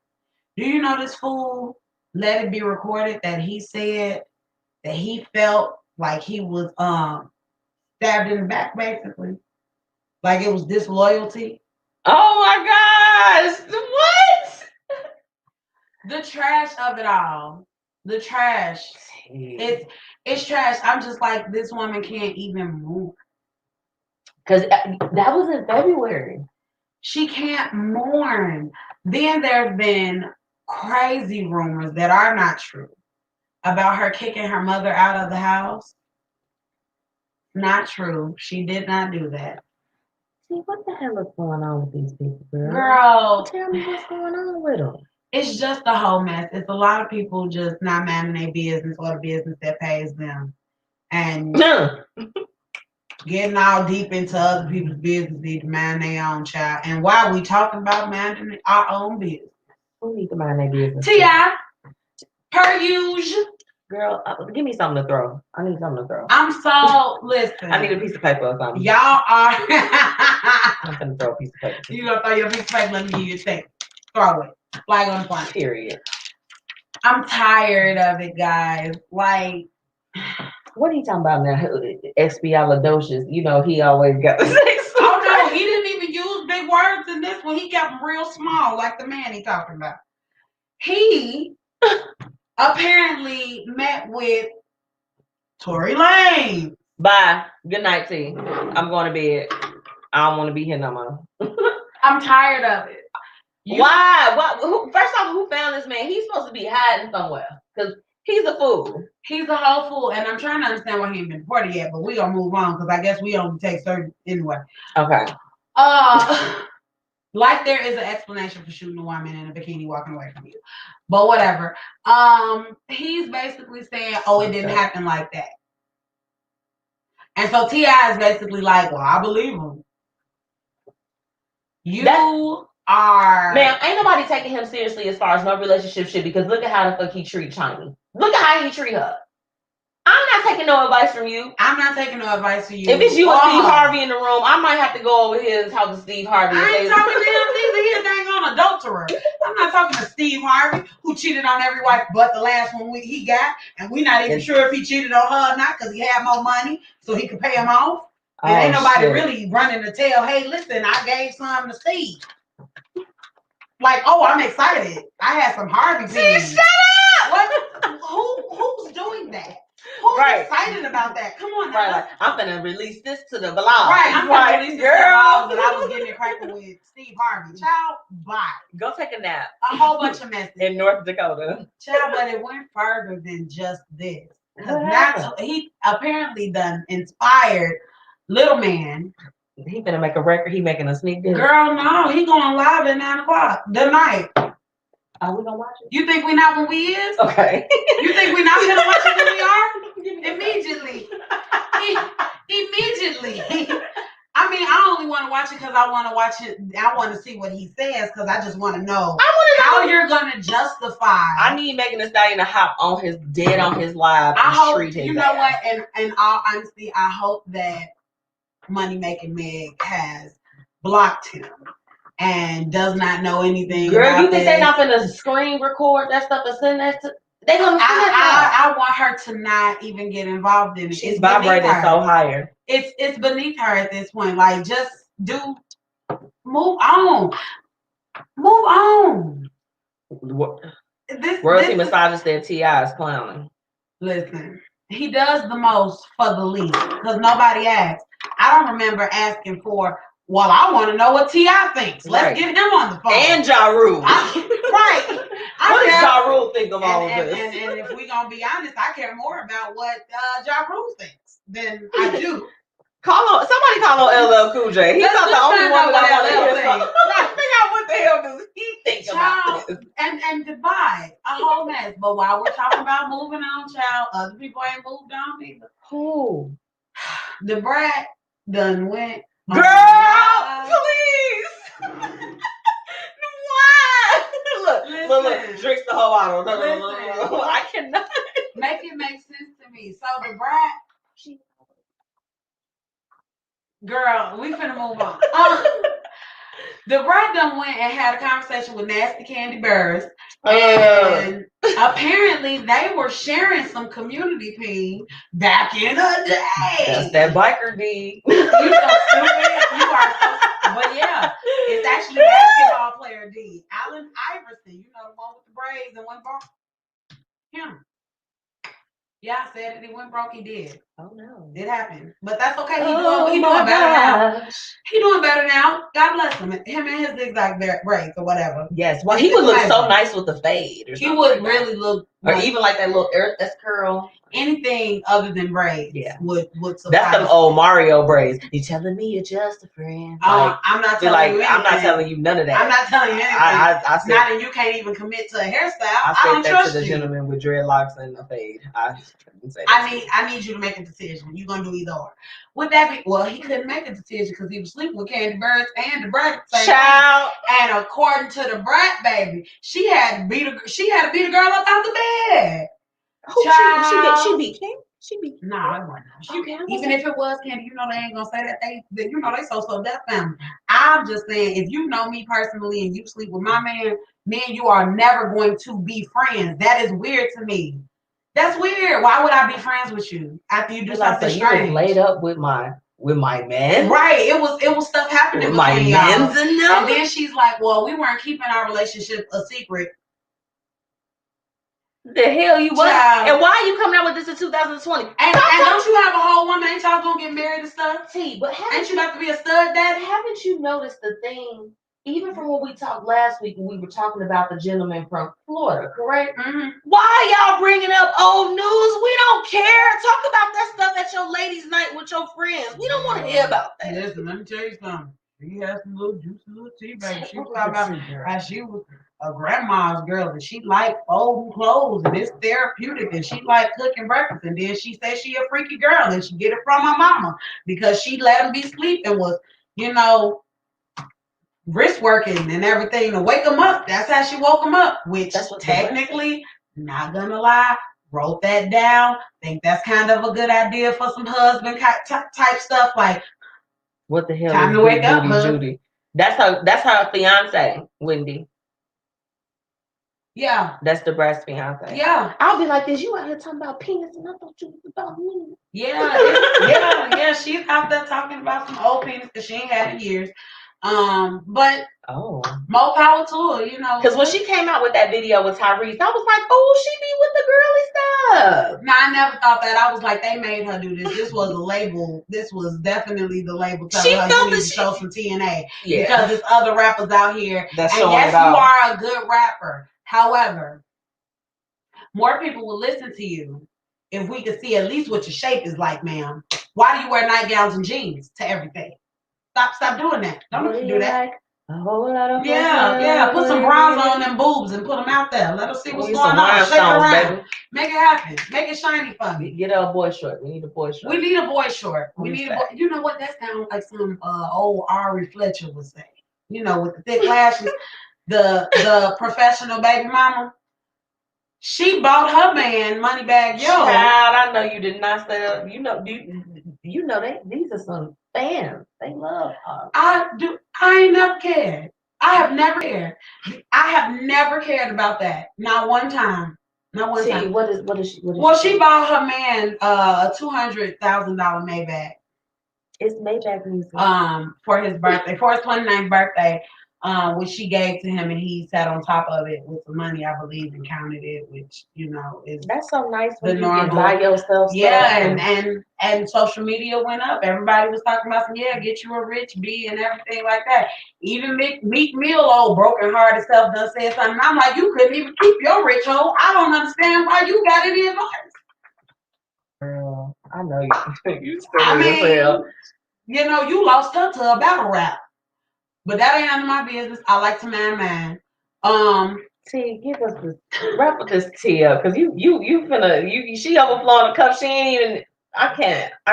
Do you know this fool let it be recorded that he said that he felt like he was stabbed in the back, basically? Like it was disloyalty. Oh my gosh. What? The trash of it all. The trash. It's trash. I'm just like, this woman can't even move. Because that was in February. She can't mourn. Then there's been crazy rumors that are not true about her kicking her mother out of the house. Not true. She did not do that. See, what the hell is going on with these people, girl? Girl, tell me what's going on with them. It's just a whole mess. It's a lot of people just not minding their business or the business that pays them. And getting all deep into other people's business, need to mind their own child. And why we talking about minding our own business? Who need to mind their business? T.I. Per usual. Girl, give me something to throw. I need something to throw. Listen. I need a piece of paper or something. Y'all are. I'm gonna throw a piece of paper. You gonna throw your piece of paper? Let me give you a thing. Throw it. Flag on the plane. Period. I'm tired of it, guys. Like, what are you talking about now? Expialidocious. You know, he always got the sex. Oh no, he didn't even use big words in this one. He kept them real small, like the man he talking about. He apparently met with Tory Lanez. Bye. Good night, T. I'm going to bed. I don't want to be here no more. I'm tired of it. Why? First off, who found this man? He's supposed to be hiding somewhere because he's a fool. He's a whole fool, and I'm trying to understand why he ain't been deported yet. But we gonna move on because I guess we only take certain anyway. Okay. Like there is an explanation for shooting a woman in a bikini walking away from you, but whatever. He's basically saying, "Oh, it didn't happen like that," and so T.I. is basically like, "Well, I believe him." Man, ain't nobody taking him seriously as far as no relationship shit because look at how the fuck he treat China. Look at how he treat her. I'm not taking no advice from you. I'm not taking no advice from you. If it's you and Steve Harvey in the room, I might have to go over here and talk to Steve Harvey. I ain't talking to him neither. He's a dang on adulterer. I'm not talking to Steve Harvey, who cheated on every wife but the last one he got, and we're not even sure if he cheated on her or not because he had more money so he could pay him off. And ain't nobody really running to tell, hey, listen, I gave some to Steve. Like, oh, I'm excited. I had some Harvey things. Shut up! What? Who's doing that? Who's excited about that? Come on, right? Like, I'm gonna release this to the vlog. Right, I'm gonna release this to the vlog that I was getting it cracking with Steve Harvey. Child, bye. Go take a nap. A whole bunch of messages in North Dakota. Child, but it went further than just this. He apparently done inspired Little Man. He gonna make a record. He making a sneak peek. Girl, no, he going live at 9:00 tonight. Are we gonna watch it? You think we not when we is? Okay. You think we not gonna watch it when we are? Immediately. Immediately. I mean, I only want to watch it because I want to watch it. I want to see what he says because I just want to know how you're gonna justify. I need Megan Thee Stallion to hop on his live. I hope you know what. And in all honesty, I hope that Money Making Meg has blocked him and does not know anything. Girl, about you think this. they're not gonna screen record that stuff and send that to? They gonna send I want her to not even get involved in it. She's vibrating so higher. It's beneath her at this point. Like, just move on. Move on. Royalty massages their T.I. is clowning. Listen, he does the most for the least because nobody asks. I don't remember asking for. Well, I want to know what T.I. thinks. Let's get him on the phone. And Ja Rule. Right. What does Ja Rule think of all of this? And if we're going to be honest, I care more about what Ja Rule thinks than I do. Somebody call on LL Cool J. He's not the only one that I want to hear. Right. Figure out what the hell does he think about this? And divide a whole mess. But while we're talking about moving on, child, other people ain't moved on either. Who? The brat done went. Girl, please. Why? Look, drinks the whole bottle. No. I cannot. Make it make sense to me. So the brat, girl, we finna move on. The brat done went and had a conversation with Nasty Candy Burris. And apparently they were sharing some community pee back in the day. That's that biker D. You so stupid. You are so stupid. But yeah, it's actually basketball player D. Allen Iverson. You know the one with the braids and one broke? Him. Yeah, I said it. He went broke. He did. Oh no. It happened. But that's okay. He doing better now. He doing better now. God bless him. Him and his zigzag braids or whatever. Yes. Well, he would look so nice with the fade. He would really look. Or even like that little earth curl. Anything other than braids would suffice. That's them old Mario braids. You telling me you're just a friend? I'm not telling you anything. I'm not telling you none of that. I'm not telling you anything. I said, not that you can't even commit to a hairstyle. I don't that trust to the gentleman with dreadlocks and a fade. I need you to make a decision. You're gonna do either or. Would that be? Well, he couldn't make a decision because he was sleeping with Candy Burris and the brat. Child. And according to the brat baby, she had to beat a girl up out the bed. She beat King? She beat King? No, it wasn't. Okay, even if it was Candy, you know they ain't gonna say that they so that family. I'm just saying, if you know me personally and you sleep with my man, me and you are never going to be friends. That is weird to me. That's weird. Why would I be friends with you after you do something strange? You was laid up with my man. Right. It was stuff happening with my y'all. And then she's like, well, we weren't keeping our relationship a secret. The hell you was? And why are you coming out with this in 2020? And don't you have a whole woman? Ain't y'all gonna get married and stuff? But ain't you about to be a stud daddy? Haven't you noticed the thing? Even from what we talked last week when we were talking about the gentleman from Florida, correct? Mm-hmm. Why y'all bringing up old news? We don't care. Talk about that stuff at your ladies' night with your friends. We don't want to hear about that. Listen, let me tell you something. She has some little juicy little tea, baby. She was talking about how she was a grandma's girl and she liked folding clothes and it's therapeutic and she liked cooking breakfast. And then she said she a freaky girl and she get it from her mama because she let him be asleep and was, wrist working and everything to wake him up. That's how she woke him up, which technically, not gonna lie, wrote that down. Think that's kind of a good idea for some husband type stuff. Like, what the hell? Time to wake up, Judy. That's her fiance, Wendy. Yeah. That's the breast fiance. Yeah. I'll be like this. You out here talking about penis and I thought you was about me. Yeah. She's out there talking about some old penis that she ain't had in years. But more power to her, Because when she came out with that video with Tyrese, I was like, oh, she be with the girly stuff. No, I never thought that. I was like, they made her do this. This was a label. This was definitely the label telling her you need to show some TNA. Yeah. Because there's other rappers out here. And yes, you are a good rapper. However, more people will listen to you if we could see at least what your shape is like, ma'am. Why do you wear nightgowns and jeans to everything? Stop doing that. Don't do that. Like a whole lot of Put some bronze on them boobs and put them out there. Let us see what's going on. Shake it around. Baby. Make it happen. Make it shiny for me. Get a boy short. We need a boy short. We need a boy short. We need a boy. You know what? That sounds like some old Ari Fletcher would say. With the thick lashes. the professional baby mama. She bought her man Moneybag Yo. Child, I know you did not say that. These are some fans. They love her. I ain't never cared. I have never cared. I have never cared about that. Not one time. Not one time. What is she? Well, she bought her man a $200,000 Maybach. It's Maybach music. For his birthday, for his 29th birthday. Which she gave to him, and he sat on top of it with some money, I believe, and counted it, which is that's so nice when you can buy yourself. Yeah, and social media went up. Everybody was talking about get you a rich B and everything like that. Even Meek Mill, old broken hearted self, done said something. I'm like, you couldn't even keep your rich hoe. I don't understand why you got it in life. Girl, I know you. You lost her to a battle rap. But that ain't none of my business. I like to man. T, give us this. Wrap with this tea up, cause she overflowing the cup. She ain't even. I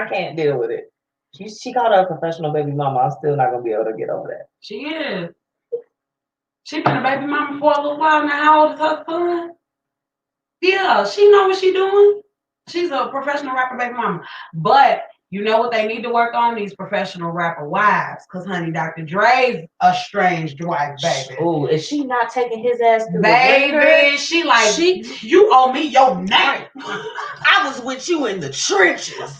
can't deal with it. She called her a professional baby mama. I'm still not gonna be able to get over that. She is. She been a baby mama for a little while now. How old is her son? Yeah, she know what she doing. She's a professional rapper baby mama. But you know what they need to work on? These professional rapper wives. Because, honey, Dr. Dre's estranged wife, baby. Oh, is she not taking his ass to baby, she like, you owe me your name. I was with you in the trenches.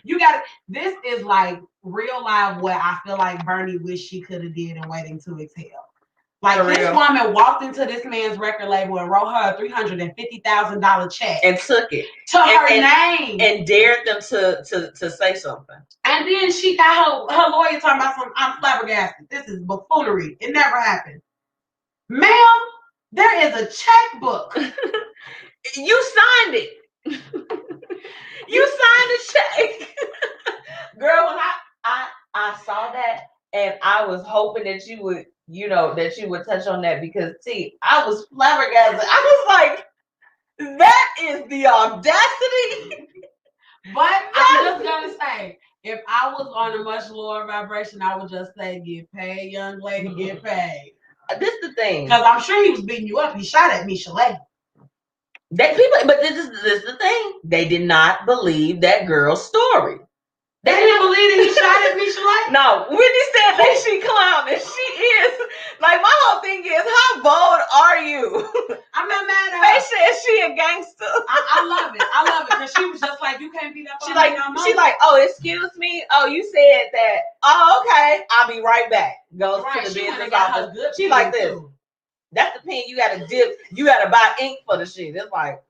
You got it. This is like real life what I feel like Bernie wish she could have did in Waiting to Exhale. Like this woman walked into this man's record label and wrote her a $350,000 check and took it to her name and dared them to say something. And then she got her lawyer talking about some. I'm flabbergasted. This is buffoonery. It never happened, ma'am. There is a checkbook. You signed it. You signed the check, girl. When I saw that, and I was hoping that you would. That you would touch on that because, see, I was flabbergasted. I was like, that is the audacity. But I'm just going to say, if I was on a much lower vibration, I would just say, get paid, young lady, get paid. This is the thing. Because I'm sure he was beating you up. He shot at me, Shalay. But this is the thing. They did not believe that girl's story. They didn't believe that he shot at Misha Light? No, Whitney said that she clown, and she is. Like, my whole thing is, how bold are you? I'm not mad at her. They said she a gangster. I love it. I love it because she was just like, you can't beat up on me no more. She like, oh, excuse me. Oh, you said that. Oh, okay. I'll be right back. Goes to the business office. She like this. Too. That's the pen you gotta dip. You gotta buy ink for the shit. It's like.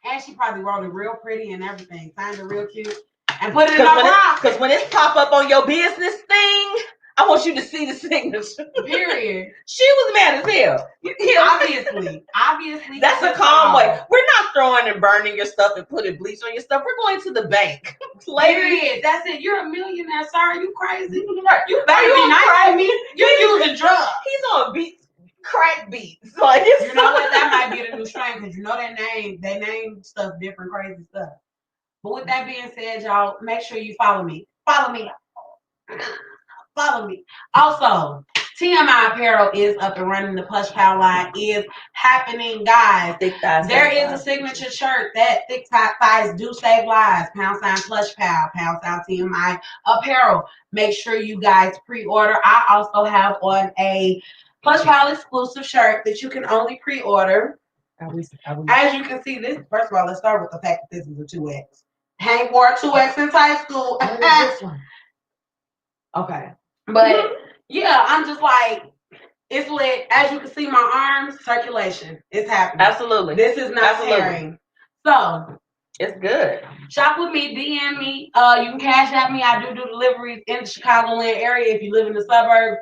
And she probably wrote it real pretty and everything. Signed it real cute. And put it in my box. Because when it pop up on your business thing, I want you to see the signature. Period. She was mad as hell. Obviously. That's a calm way. We're not throwing and burning your stuff and putting bleach on your stuff. We're going to the bank. Period. That's it. You're a millionaire, sir. Are you crazy? You better be nice to me. You're using drugs. He's on beats. Crack beats. Like, you know what? That might be the new strain because you know they name stuff different, crazy stuff. But with that being said, y'all, make sure you follow me. Follow me. Follow me. Also, TMI Apparel is up and running. The Plush Pal line is happening, guys. There is a signature shirt that thick thighs do save lives. # Plush Pal, # TMI Apparel. Make sure you guys pre-order. I also have on a Plush Pal exclusive shirt that you can only pre-order. As you can see, this, first of all, let's start with the fact that this is a 2X. Hank wore 2X in high school. What is this one? Okay. But yeah, I'm just like, it's lit. As you can see, my arms, circulation. It's happening. Absolutely. This is not tearing. So it's good. Shop with me, DM me. You can cash at me. I do deliveries in the Chicagoland area. If you live in the suburbs,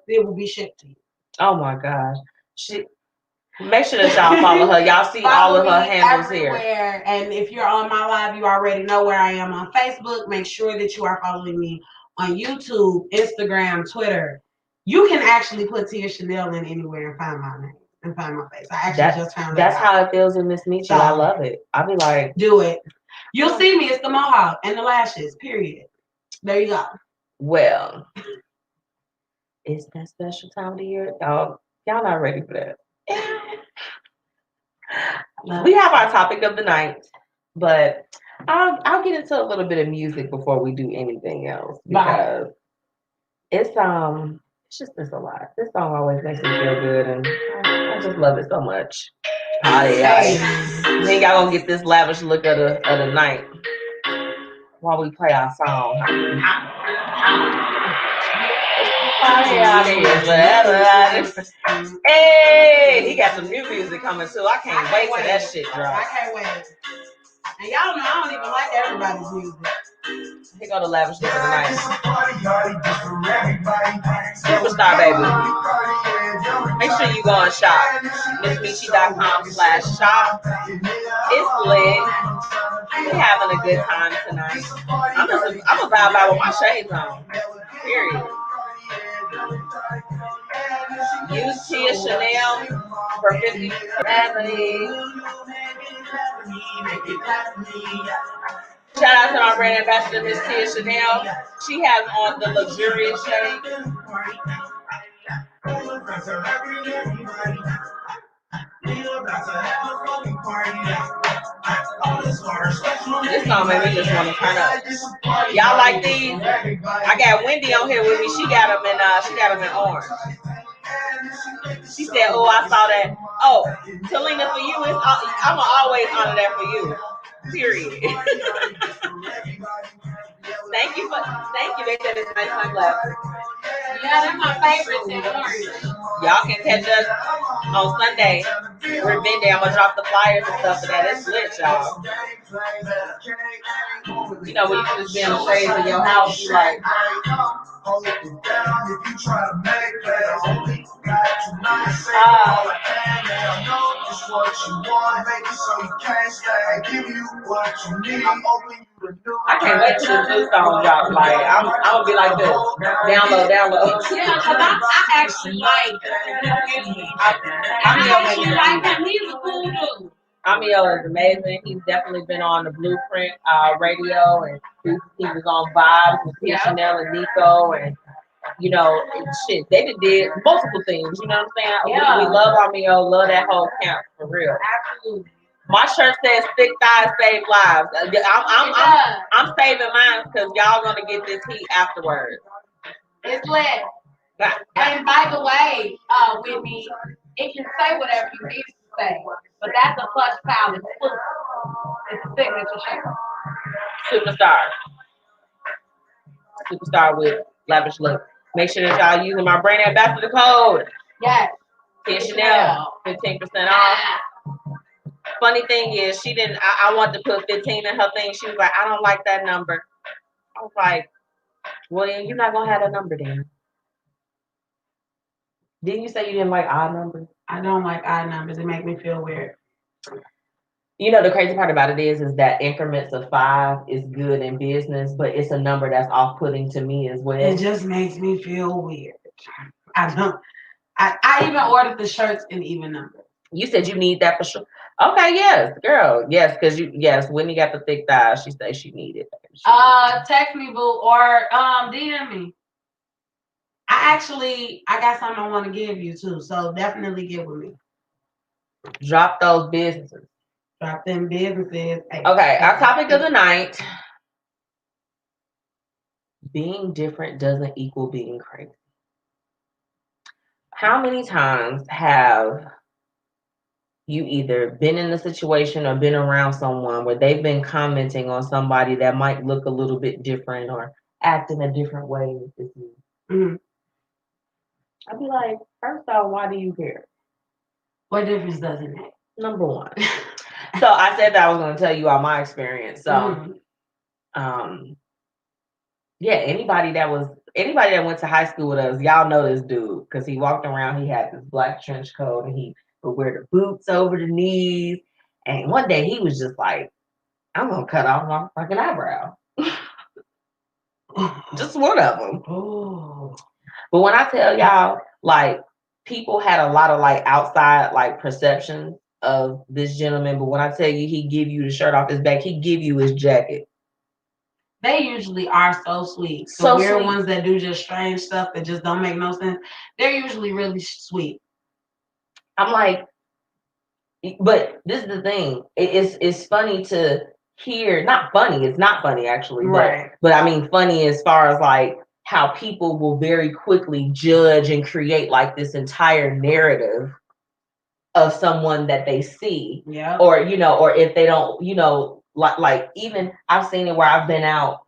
it will be shipped to you. Oh my gosh. Make sure that y'all follow her. Y'all see all of her handles everywhere. And if you're on my live, you already know where I am on Facebook. Make sure that you are following me on YouTube, Instagram, Twitter. You can actually put Tia Chanel in anywhere and find my name and find my face. I actually just found that's how it feels in MzMetchi. So, I love it. I'll be like, do it. You'll see me. It's the mohawk and the lashes. Period. There you go. Well, it's that special time of the year. Y'all not ready for that. We have our topic of the night, but I'll get into a little bit of music before we do anything else because it's a lot. This song always makes me feel good, and I just love it so much. Then y'all gonna get this lavish look of the night while we play our song. Hey, he got some new music coming too. I can't wait till that shit drops. I can't wait. And y'all know I don't even like everybody's music. Here go the lavish look of the night. Superstar, baby. Make sure you go and shop. MzMetchi.com/shop. It's lit. We having a good time tonight. I'm a vibe out with my shades on. Period. Use Tia Chanel for 50. Shout out to my brand ambassador, Miss Tia Chanel. She has on the luxurious shade. This song made me just want to turn up. Y'all like these? I got Wendy on here with me. She got them in orange. She said, "Oh, I saw that. Oh, Talina, for you, I'ma always honor that for you. Period." Thank you. They said it's nice sunglasses. Yeah, that's my favorite in orange. Y'all can catch us on Sunday. We're Monday. I'm gonna drop the flyers and stuff for that. It's lit, y'all. You know, when you just be in the shades of your house, you like. I can't wait till this new song drop. Like, I'm gonna be like this. Download. Yeah, because I actually like that music cool too. Amio is amazing. He's definitely been on the Blueprint radio, and he was on Vibes with Tia Chanel and Nico, and you know, shit, they did multiple things. You know what I'm saying? Yeah. We love Amio, love that whole camp for real. Absolutely. My shirt says "Thick Thighs Save Lives." I'm saving mine because y'all gonna get this heat afterwards. It's lit. And by the way, Whitney, it can say whatever you need to say, but that's a plush style exclusive. It's a signature shirt. Superstar with lavish look. Make sure that y'all using my brand ambassador code. Yes. Chanel, 15% off. Funny thing is, she didn't. I wanted to put 15 in her thing. She was like, I don't like that number. I was like, well, you're not gonna have that number then. Didn't you say you didn't like odd numbers? I don't like odd numbers. It make me feel weird. You know, the crazy part about it is that increments of 5 is good in business, but it's a number that's off-putting to me as well. It just makes me feel weird. I even ordered the shirts in even numbers. You said you need that for sure. Okay, yes, girl. Yes, because Whitney got the thick thighs. She said she needed it. Text me, boo, or DM me. I got something I want to give you too, so definitely get with me. Drop those businesses. Drop them businesses. Okay, our topic of the night. Being different doesn't equal being crazy. How many times have you either been in a situation or been around someone where they've been commenting on somebody that might look a little bit different or act in a different way with you? Mm-hmm. I'd be like, first off, why do you care? What difference does it make? Number one. So I said that I was going to tell you all my experience. So, yeah, anybody that went to high school with us, y'all know this dude because he walked around. He had this black trench coat and he would wear the boots over the knees. And one day he was just like, I'm going to cut off my fucking eyebrow. Just one of them. Oh. But when I tell y'all, like, people had a lot of like outside like perceptions of this gentleman. But when I tell you he give you the shirt off his back, he give you his jacket. They usually are so sweet. The weird ones that do just strange stuff that just don't make no sense, they're usually really sweet. I'm like, but this is the thing. It's funny to hear. Not funny. It's not funny actually. Right. But I mean funny as far as like how people will very quickly judge and create like this entire narrative of someone that they see. Yeah. Or or if they don't, like even I've seen it where I've been out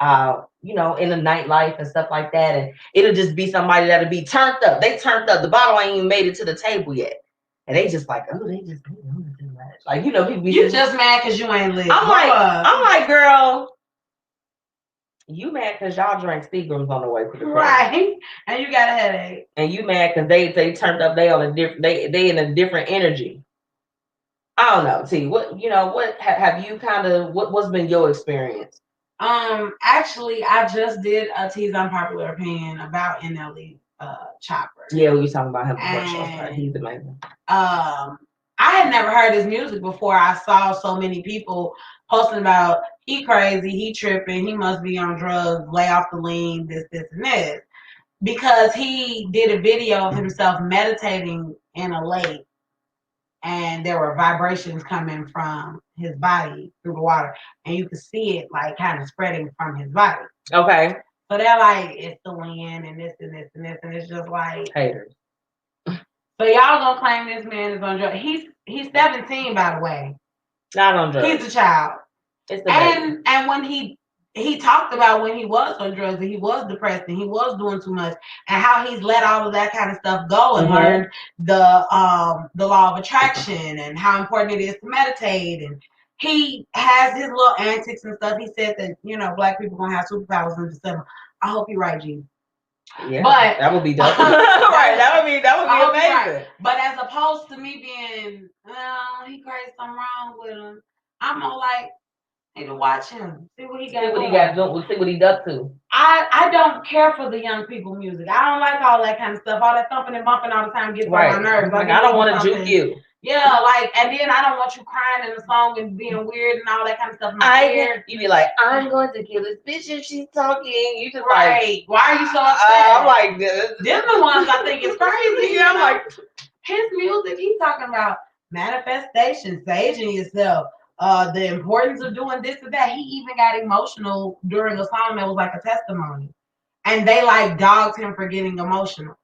in the nightlife and stuff like that, and it'll just be somebody that'll be turned up. They turned up. The bottle ain't even made it to the table yet, and they just like, oh, they just too much. Like people be you just mad because you ain't lit. I'm like, girl, you mad because y'all drank Seagrams on the way to the right, and you got a headache, and you mad because they turned up. They on a different. They in a different energy. I don't know. T, what have you kind of what's been your experience? Actually, I just did a T's Unpopular Opinion about NLE Chopper. Yeah, we were talking about him before. He's amazing. I had never heard his music before. I saw so many people posting about he crazy, he tripping, he must be on drugs, lay off the lean, this, and this. Because he did a video of himself meditating in a lake. And there were vibrations coming from his body through the water. And you could see it like kind of spreading from his body. Okay. So they're like, it's the wind and this and this and this. And it's just like haters. So y'all gonna claim this man is on drugs. He's 17, by the way. Not on drugs. He's a child. And when he talked about when he was on drugs and he was depressed and he was doing too much and how he's let all of that kind of stuff go and learned the law of attraction and how important it is to meditate, and he has his little antics and stuff. He said that black people gonna have superpowers in December. I hope you're right, G. Yeah, but that would be dope. Right, that would be amazing. Right. But as opposed to me being, he crazy, something wrong with him, I'm more like, need to watch him. See what he got. See what he does too. I don't care for the young people music. I don't like all that kind of stuff. All that thumping and bumping all the time gets on my nerves. Like I don't want to juke you. Yeah, like, and then I don't want you crying in the song and being weird and all that kind of stuff. You be like, I'm going to kill this bitch if she's talking. You just right. Why are you so upset? I'm like, them the ones I think is crazy. Yeah, I'm like, his music, he's talking about manifestation, saging yourself, the importance of doing this and that. He even got emotional during a song that was like a testimony. And they like dogged him for getting emotional.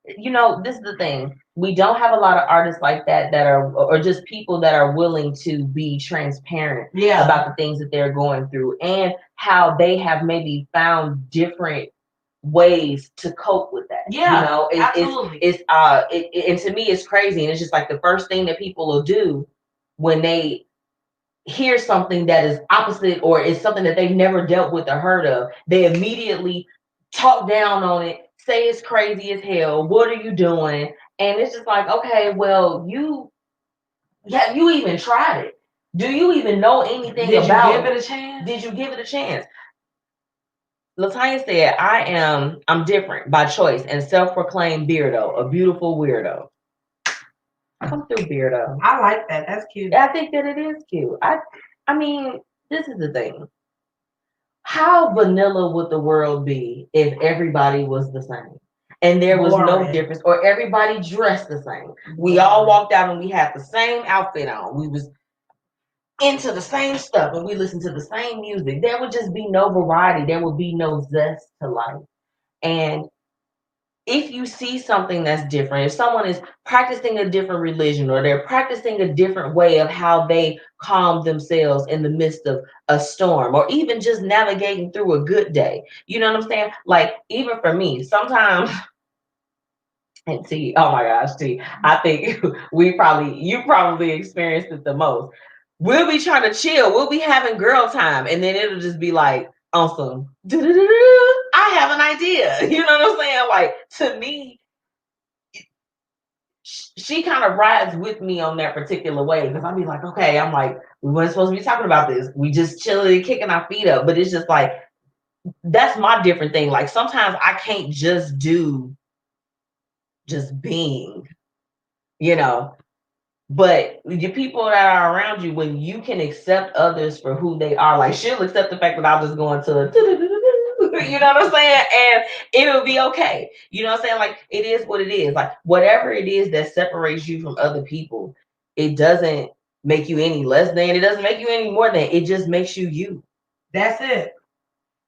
This is the thing. We don't have a lot of artists like that are, or just people that are willing to be transparent about the things that they're going through and how they have maybe found different ways to cope with that. Yeah, absolutely. And to me, it's crazy. And it's just like the first thing that people will do when they hear something that is opposite or is something that they've never dealt with or heard of, they immediately talk down on it, say it's crazy as hell. What are you doing? And it's just like, okay, well, you even tried it? Do you even know anything about it? Did you give it a chance? Did you give it a chance? LaTanya said, I'm different by choice and self-proclaimed beardo, a beautiful weirdo. Come through, beardo. I like that. That's cute. I think that it is cute. I mean, this is the thing. How vanilla would the world be if everybody was the same? And there was no difference, or everybody dressed the same. We all walked out and we had the same outfit on. We was into the same stuff and we listened to the same music. There would just be no variety. There would be no zest to life. And if you see something that's different, if someone is practicing a different religion or they're practicing a different way of how they calm themselves in the midst of a storm or even just navigating through a good day, you know what I'm saying? Like, even for me, sometimes, and see, oh my gosh, see, I think you probably experienced it the most. We'll be trying to chill, we'll be having girl time, and then it'll just be like, awesome. I have an idea. You know what I'm saying? Like, to me, she kind of rides with me on that particular way because I'll be like, okay, I'm like, we weren't supposed to be talking about this. We just chilling and kicking our feet up. But it's just like, that's my different thing. Like, sometimes I can't just do just being, But the people that are around you, when you can accept others for who they are, like she'll accept the fact that I'm just going to, you know what I'm saying? And it'll be okay. You know what I'm saying? Like, it is what it is. Like, whatever it is that separates you from other people, it doesn't make you any less than, it doesn't make you any more than, it just makes you you. That's it.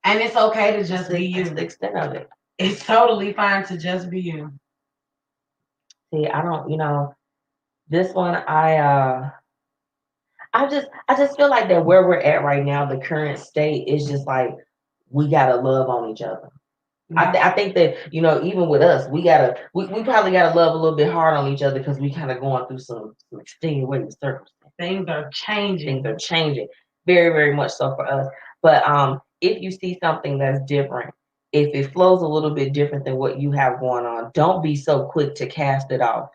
And it's okay to just be you. That's the extent of it. It's totally fine to just be you. See, I don't, this one, I just feel like that where we're at right now, the current state is just like, we gotta love on each other. Yeah. I think that, even with us, we probably gotta love a little bit hard on each other because we kind of going through some extenuating circumstances. Things are changing. Very, very much so for us. But if you see something that's different, if it flows a little bit different than what you have going on, don't be so quick to cast it off.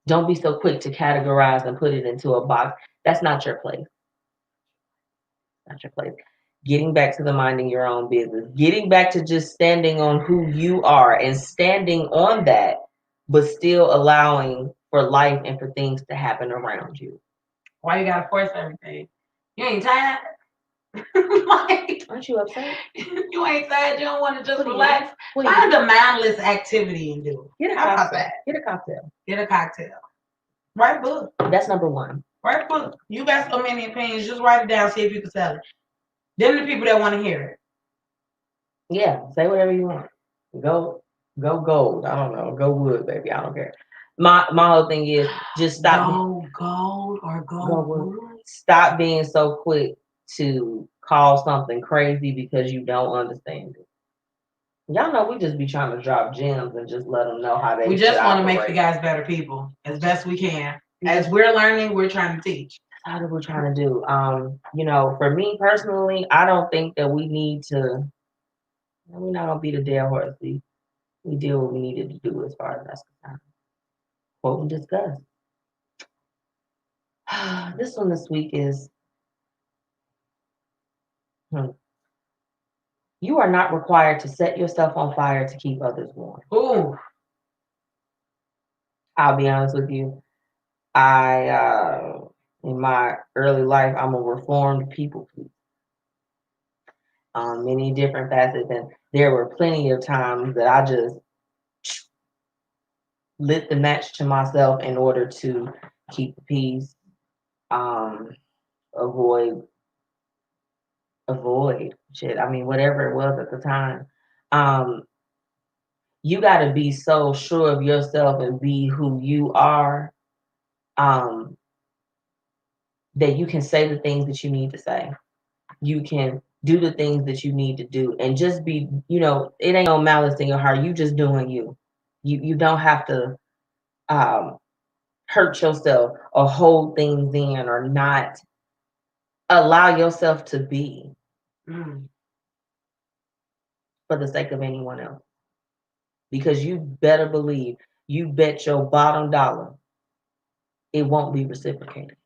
Don't be so quick to categorize and put it into a box. That's not your place. Not your place. Getting back to the minding your own business. Getting back to just standing on who you are and standing on that, but still allowing for life and for things to happen around you. Why you gotta force everything? You ain't tired? Like, aren't you upset? You ain't tired? You don't want to just relax? Find a mindless activity and do it. How about that? Get a cocktail. Get a cocktail. Write a book. That's number one. Write a book. You got so many opinions. Just write it down. See if you can sell it. Them the people that want to hear it. Yeah. Say whatever you want. Go gold. I don't know. Go wood, baby. I don't care. My whole thing is just stop. Go gold or go wood. Stop being so quick to call something crazy because you don't understand it. Y'all know we just be trying to drop gems and just let them know how they. We just want to make you guys better people as best we can. As we're learning, we're trying to teach. That's what we're trying to do. For me personally, I don't think that we need to. We're not gonna be the dead horse. We did what we needed to do as far as that's concerned. Quote and discuss. This one this week is. You are not required to set yourself on fire to keep others warm. Ooh. I'll be honest with you. I in my early life, I'm a reformed people pleaser. Many different facets, and there were plenty of times that I just lit the match to myself in order to keep the peace, avoid shit. I mean, whatever it was at the time. Um, you got to be so sure of yourself and be who you are, that you can say the things that you need to say. You can do the things that you need to do, and just be, it ain't no malice in your heart. You just doing you. You don't have to hurt yourself or hold things in or not allow yourself to be for the sake of anyone else. Because you better believe, you bet your bottom dollar, it won't be reciprocated.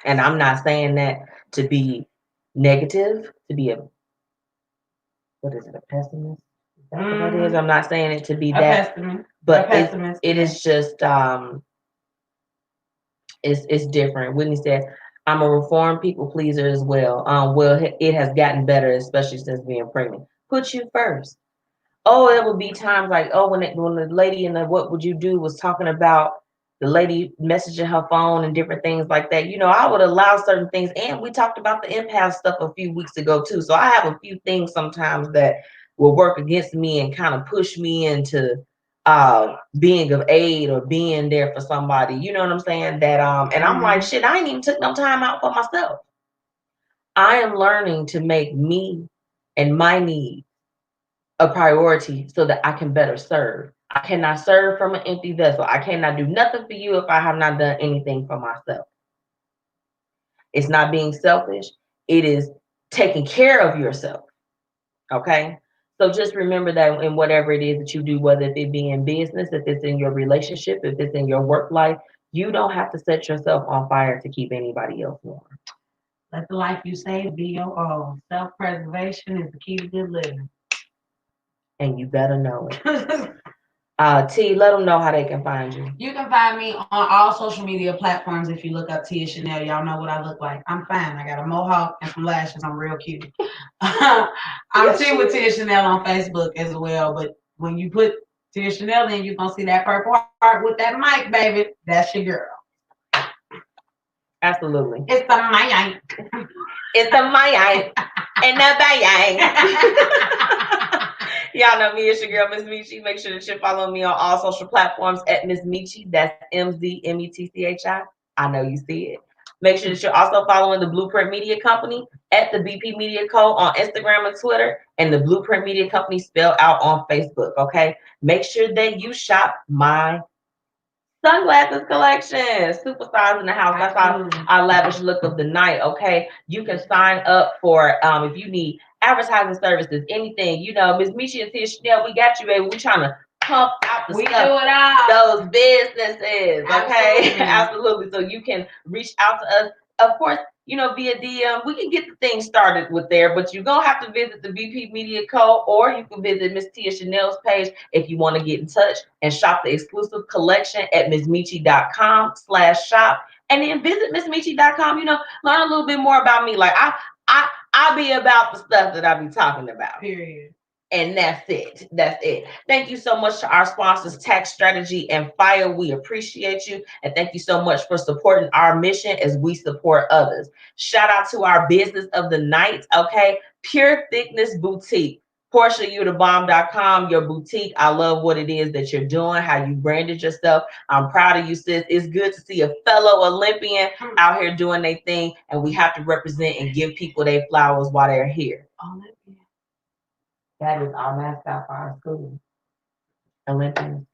And I'm not saying that to be negative, to be a pessimist? Is that what that is? I'm not saying it to be that, but it is just it's different. Whitney said, I'm a reformed people pleaser as well. Well, it has gotten better, especially since being pregnant. Put you first. Oh, it would be times like, when the lady in the What Would You Do was talking about the lady messaging her phone and different things like that. I would allow certain things. And we talked about the empath stuff a few weeks ago too. So I have a few things sometimes that will work against me and kind of push me into being of aid or being there for somebody. You know what I'm saying? That and I'm like, shit, I ain't even took no time out for myself. I am learning to make me and my needs a priority so that I can better serve. I cannot serve from an empty vessel. I cannot do nothing for you if I have not done anything for myself. It's not being selfish. It is taking care of yourself. Okay? So just remember that in whatever it is that you do, whether it be in business, if it's in your relationship, if it's in your work life, you don't have to set yourself on fire to keep anybody else warm. Let the life you save be your own. Self-preservation is the key to good living. And you better know it. T, let them know how they can find you. You can find me on all social media platforms. If you look up Tia Chanel, y'all know what I look like. I'm fine. I got a mohawk and some lashes. I'm real cute. I'm T with Tia Chanel on Facebook as well. But when you put Tia Chanel in, you're going to see that purple heart with that mic, baby. That's your girl. Absolutely. It's the Mayang. It's the Mayang. And the Bayang. Y'all know me, it's your girl, MzMetchi. Make sure that you follow me on all social platforms at MzMetchi. That's MzMetchi. I know you see it. Make sure that you're also following the Blueprint Media Company at the BP Media Co. on Instagram and Twitter, and the Blueprint Media Company spelled out on Facebook, okay? Make sure that you shop my sunglasses collection. Superstars in the house. That's our lavish look of the night, okay? You can sign up for, if you need advertising services, anything, MzMetchi and Tea Chanel, we got you, baby. We trying to pump out the stuff, do it all. those businesses, okay? Absolutely. So you can reach out to us, of course, via DM. We can get the thing started with there, but you're gonna have to visit the BP Media Co. or you can visit Miss Tia Chanel's page if you want to get in touch and shop the exclusive collection at MzMetchi.com/shop. And then visit MzMetchi.com, learn a little bit more about me. Like I be about the stuff that I be talking about. Period. And that's it. That's it. Thank you so much to our sponsors, Tax Strategy and Fiya. We appreciate you. And thank you so much for supporting our mission as we support others. Shout out to our business of the night, okay? Pure Thickness Boutique. PortiaYouTheBomb.com, your boutique. I love what it is that you're doing, how you branded yourself. I'm proud of you, sis. It's good to see a fellow Olympian out here doing their thing, and we have to represent and give people their flowers while they're here. Olympian. That is our mascot for our school. Olympians.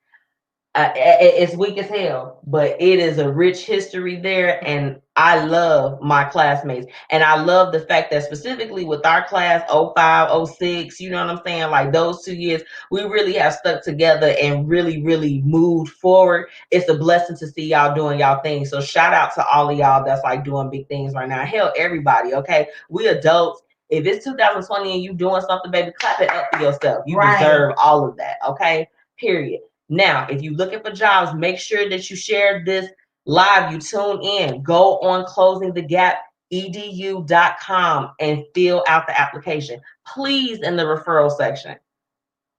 It's weak as hell, but it is a rich history there, and I love my classmates. And I love the fact that specifically with our class, 05, 06, you know what I'm saying? Like those 2 years, we really have stuck together and really, really moved forward. It's a blessing to see y'all doing y'all thing. So shout out to all of y'all that's like doing big things right now. Hell, everybody, okay? We adults. If it's 2020 and you doing something, baby, clap it up for yourself. You deserve all of that, okay? Period. Now, if you're looking for jobs, make sure that you share this live. You tune in. Go on ClosingTheGapEDU.com and fill out the application. Please, in the referral section,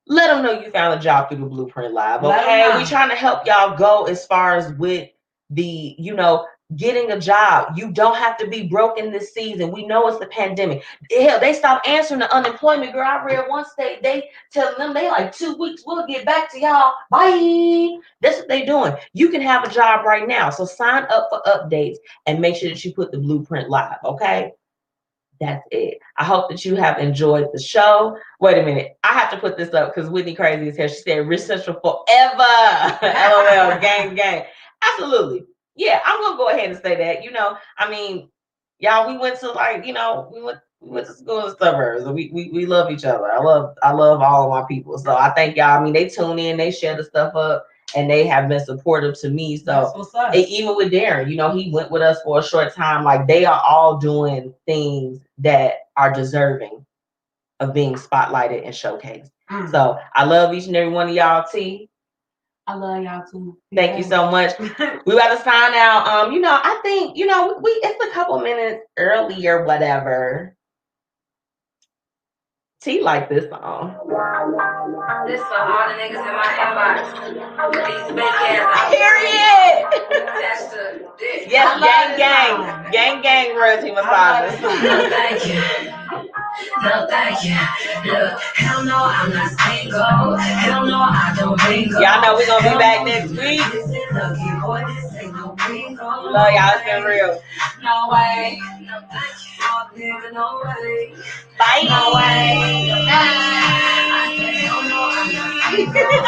let them know you found a job through the Blueprint Live. Okay, we trying to help y'all go as far as with the, getting a job. You don't have to be broken this season. We know it's the pandemic. Hell, they stopped answering the unemployment. Girl, I read one state, they tell them they like 2 weeks, we'll get back to y'all. Bye. That's what they doing. You can have a job right now. So sign up for updates and make sure that you put the Blueprint Live. Okay. That's it. I hope that you have enjoyed the show. Wait a minute. I have to put this up because Whitney crazy as hell. She said, Rich Central forever. LOL, gang, gang. Absolutely. Yeah, I'm going to go ahead and say that. Y'all, we went to we went to school in the suburbs. We love each other. I love all of my people. So I thank y'all. They tune in, they share the stuff up, and they have been supportive to me. So even with Darren, he went with us for a short time. Like, they are all doing things that are deserving of being spotlighted and showcased. So I love each and every one of y'all. T, I love y'all too. Thank you so much. We got to sign out. I think, it's a couple minutes early or whatever. T like this song. This for all the niggas in my inbox. These fake ass. Period. That's the dick. Yes, gang, royalty massage. No, thank you. No, thank you. Look, hell no, I'm not single. Hell no, I don't bingo. Y'all know we're going to be back next week. Love y'all. It's been real. No way. No, thank you. No way. Bye. No way. I said, hell no, I'm not single.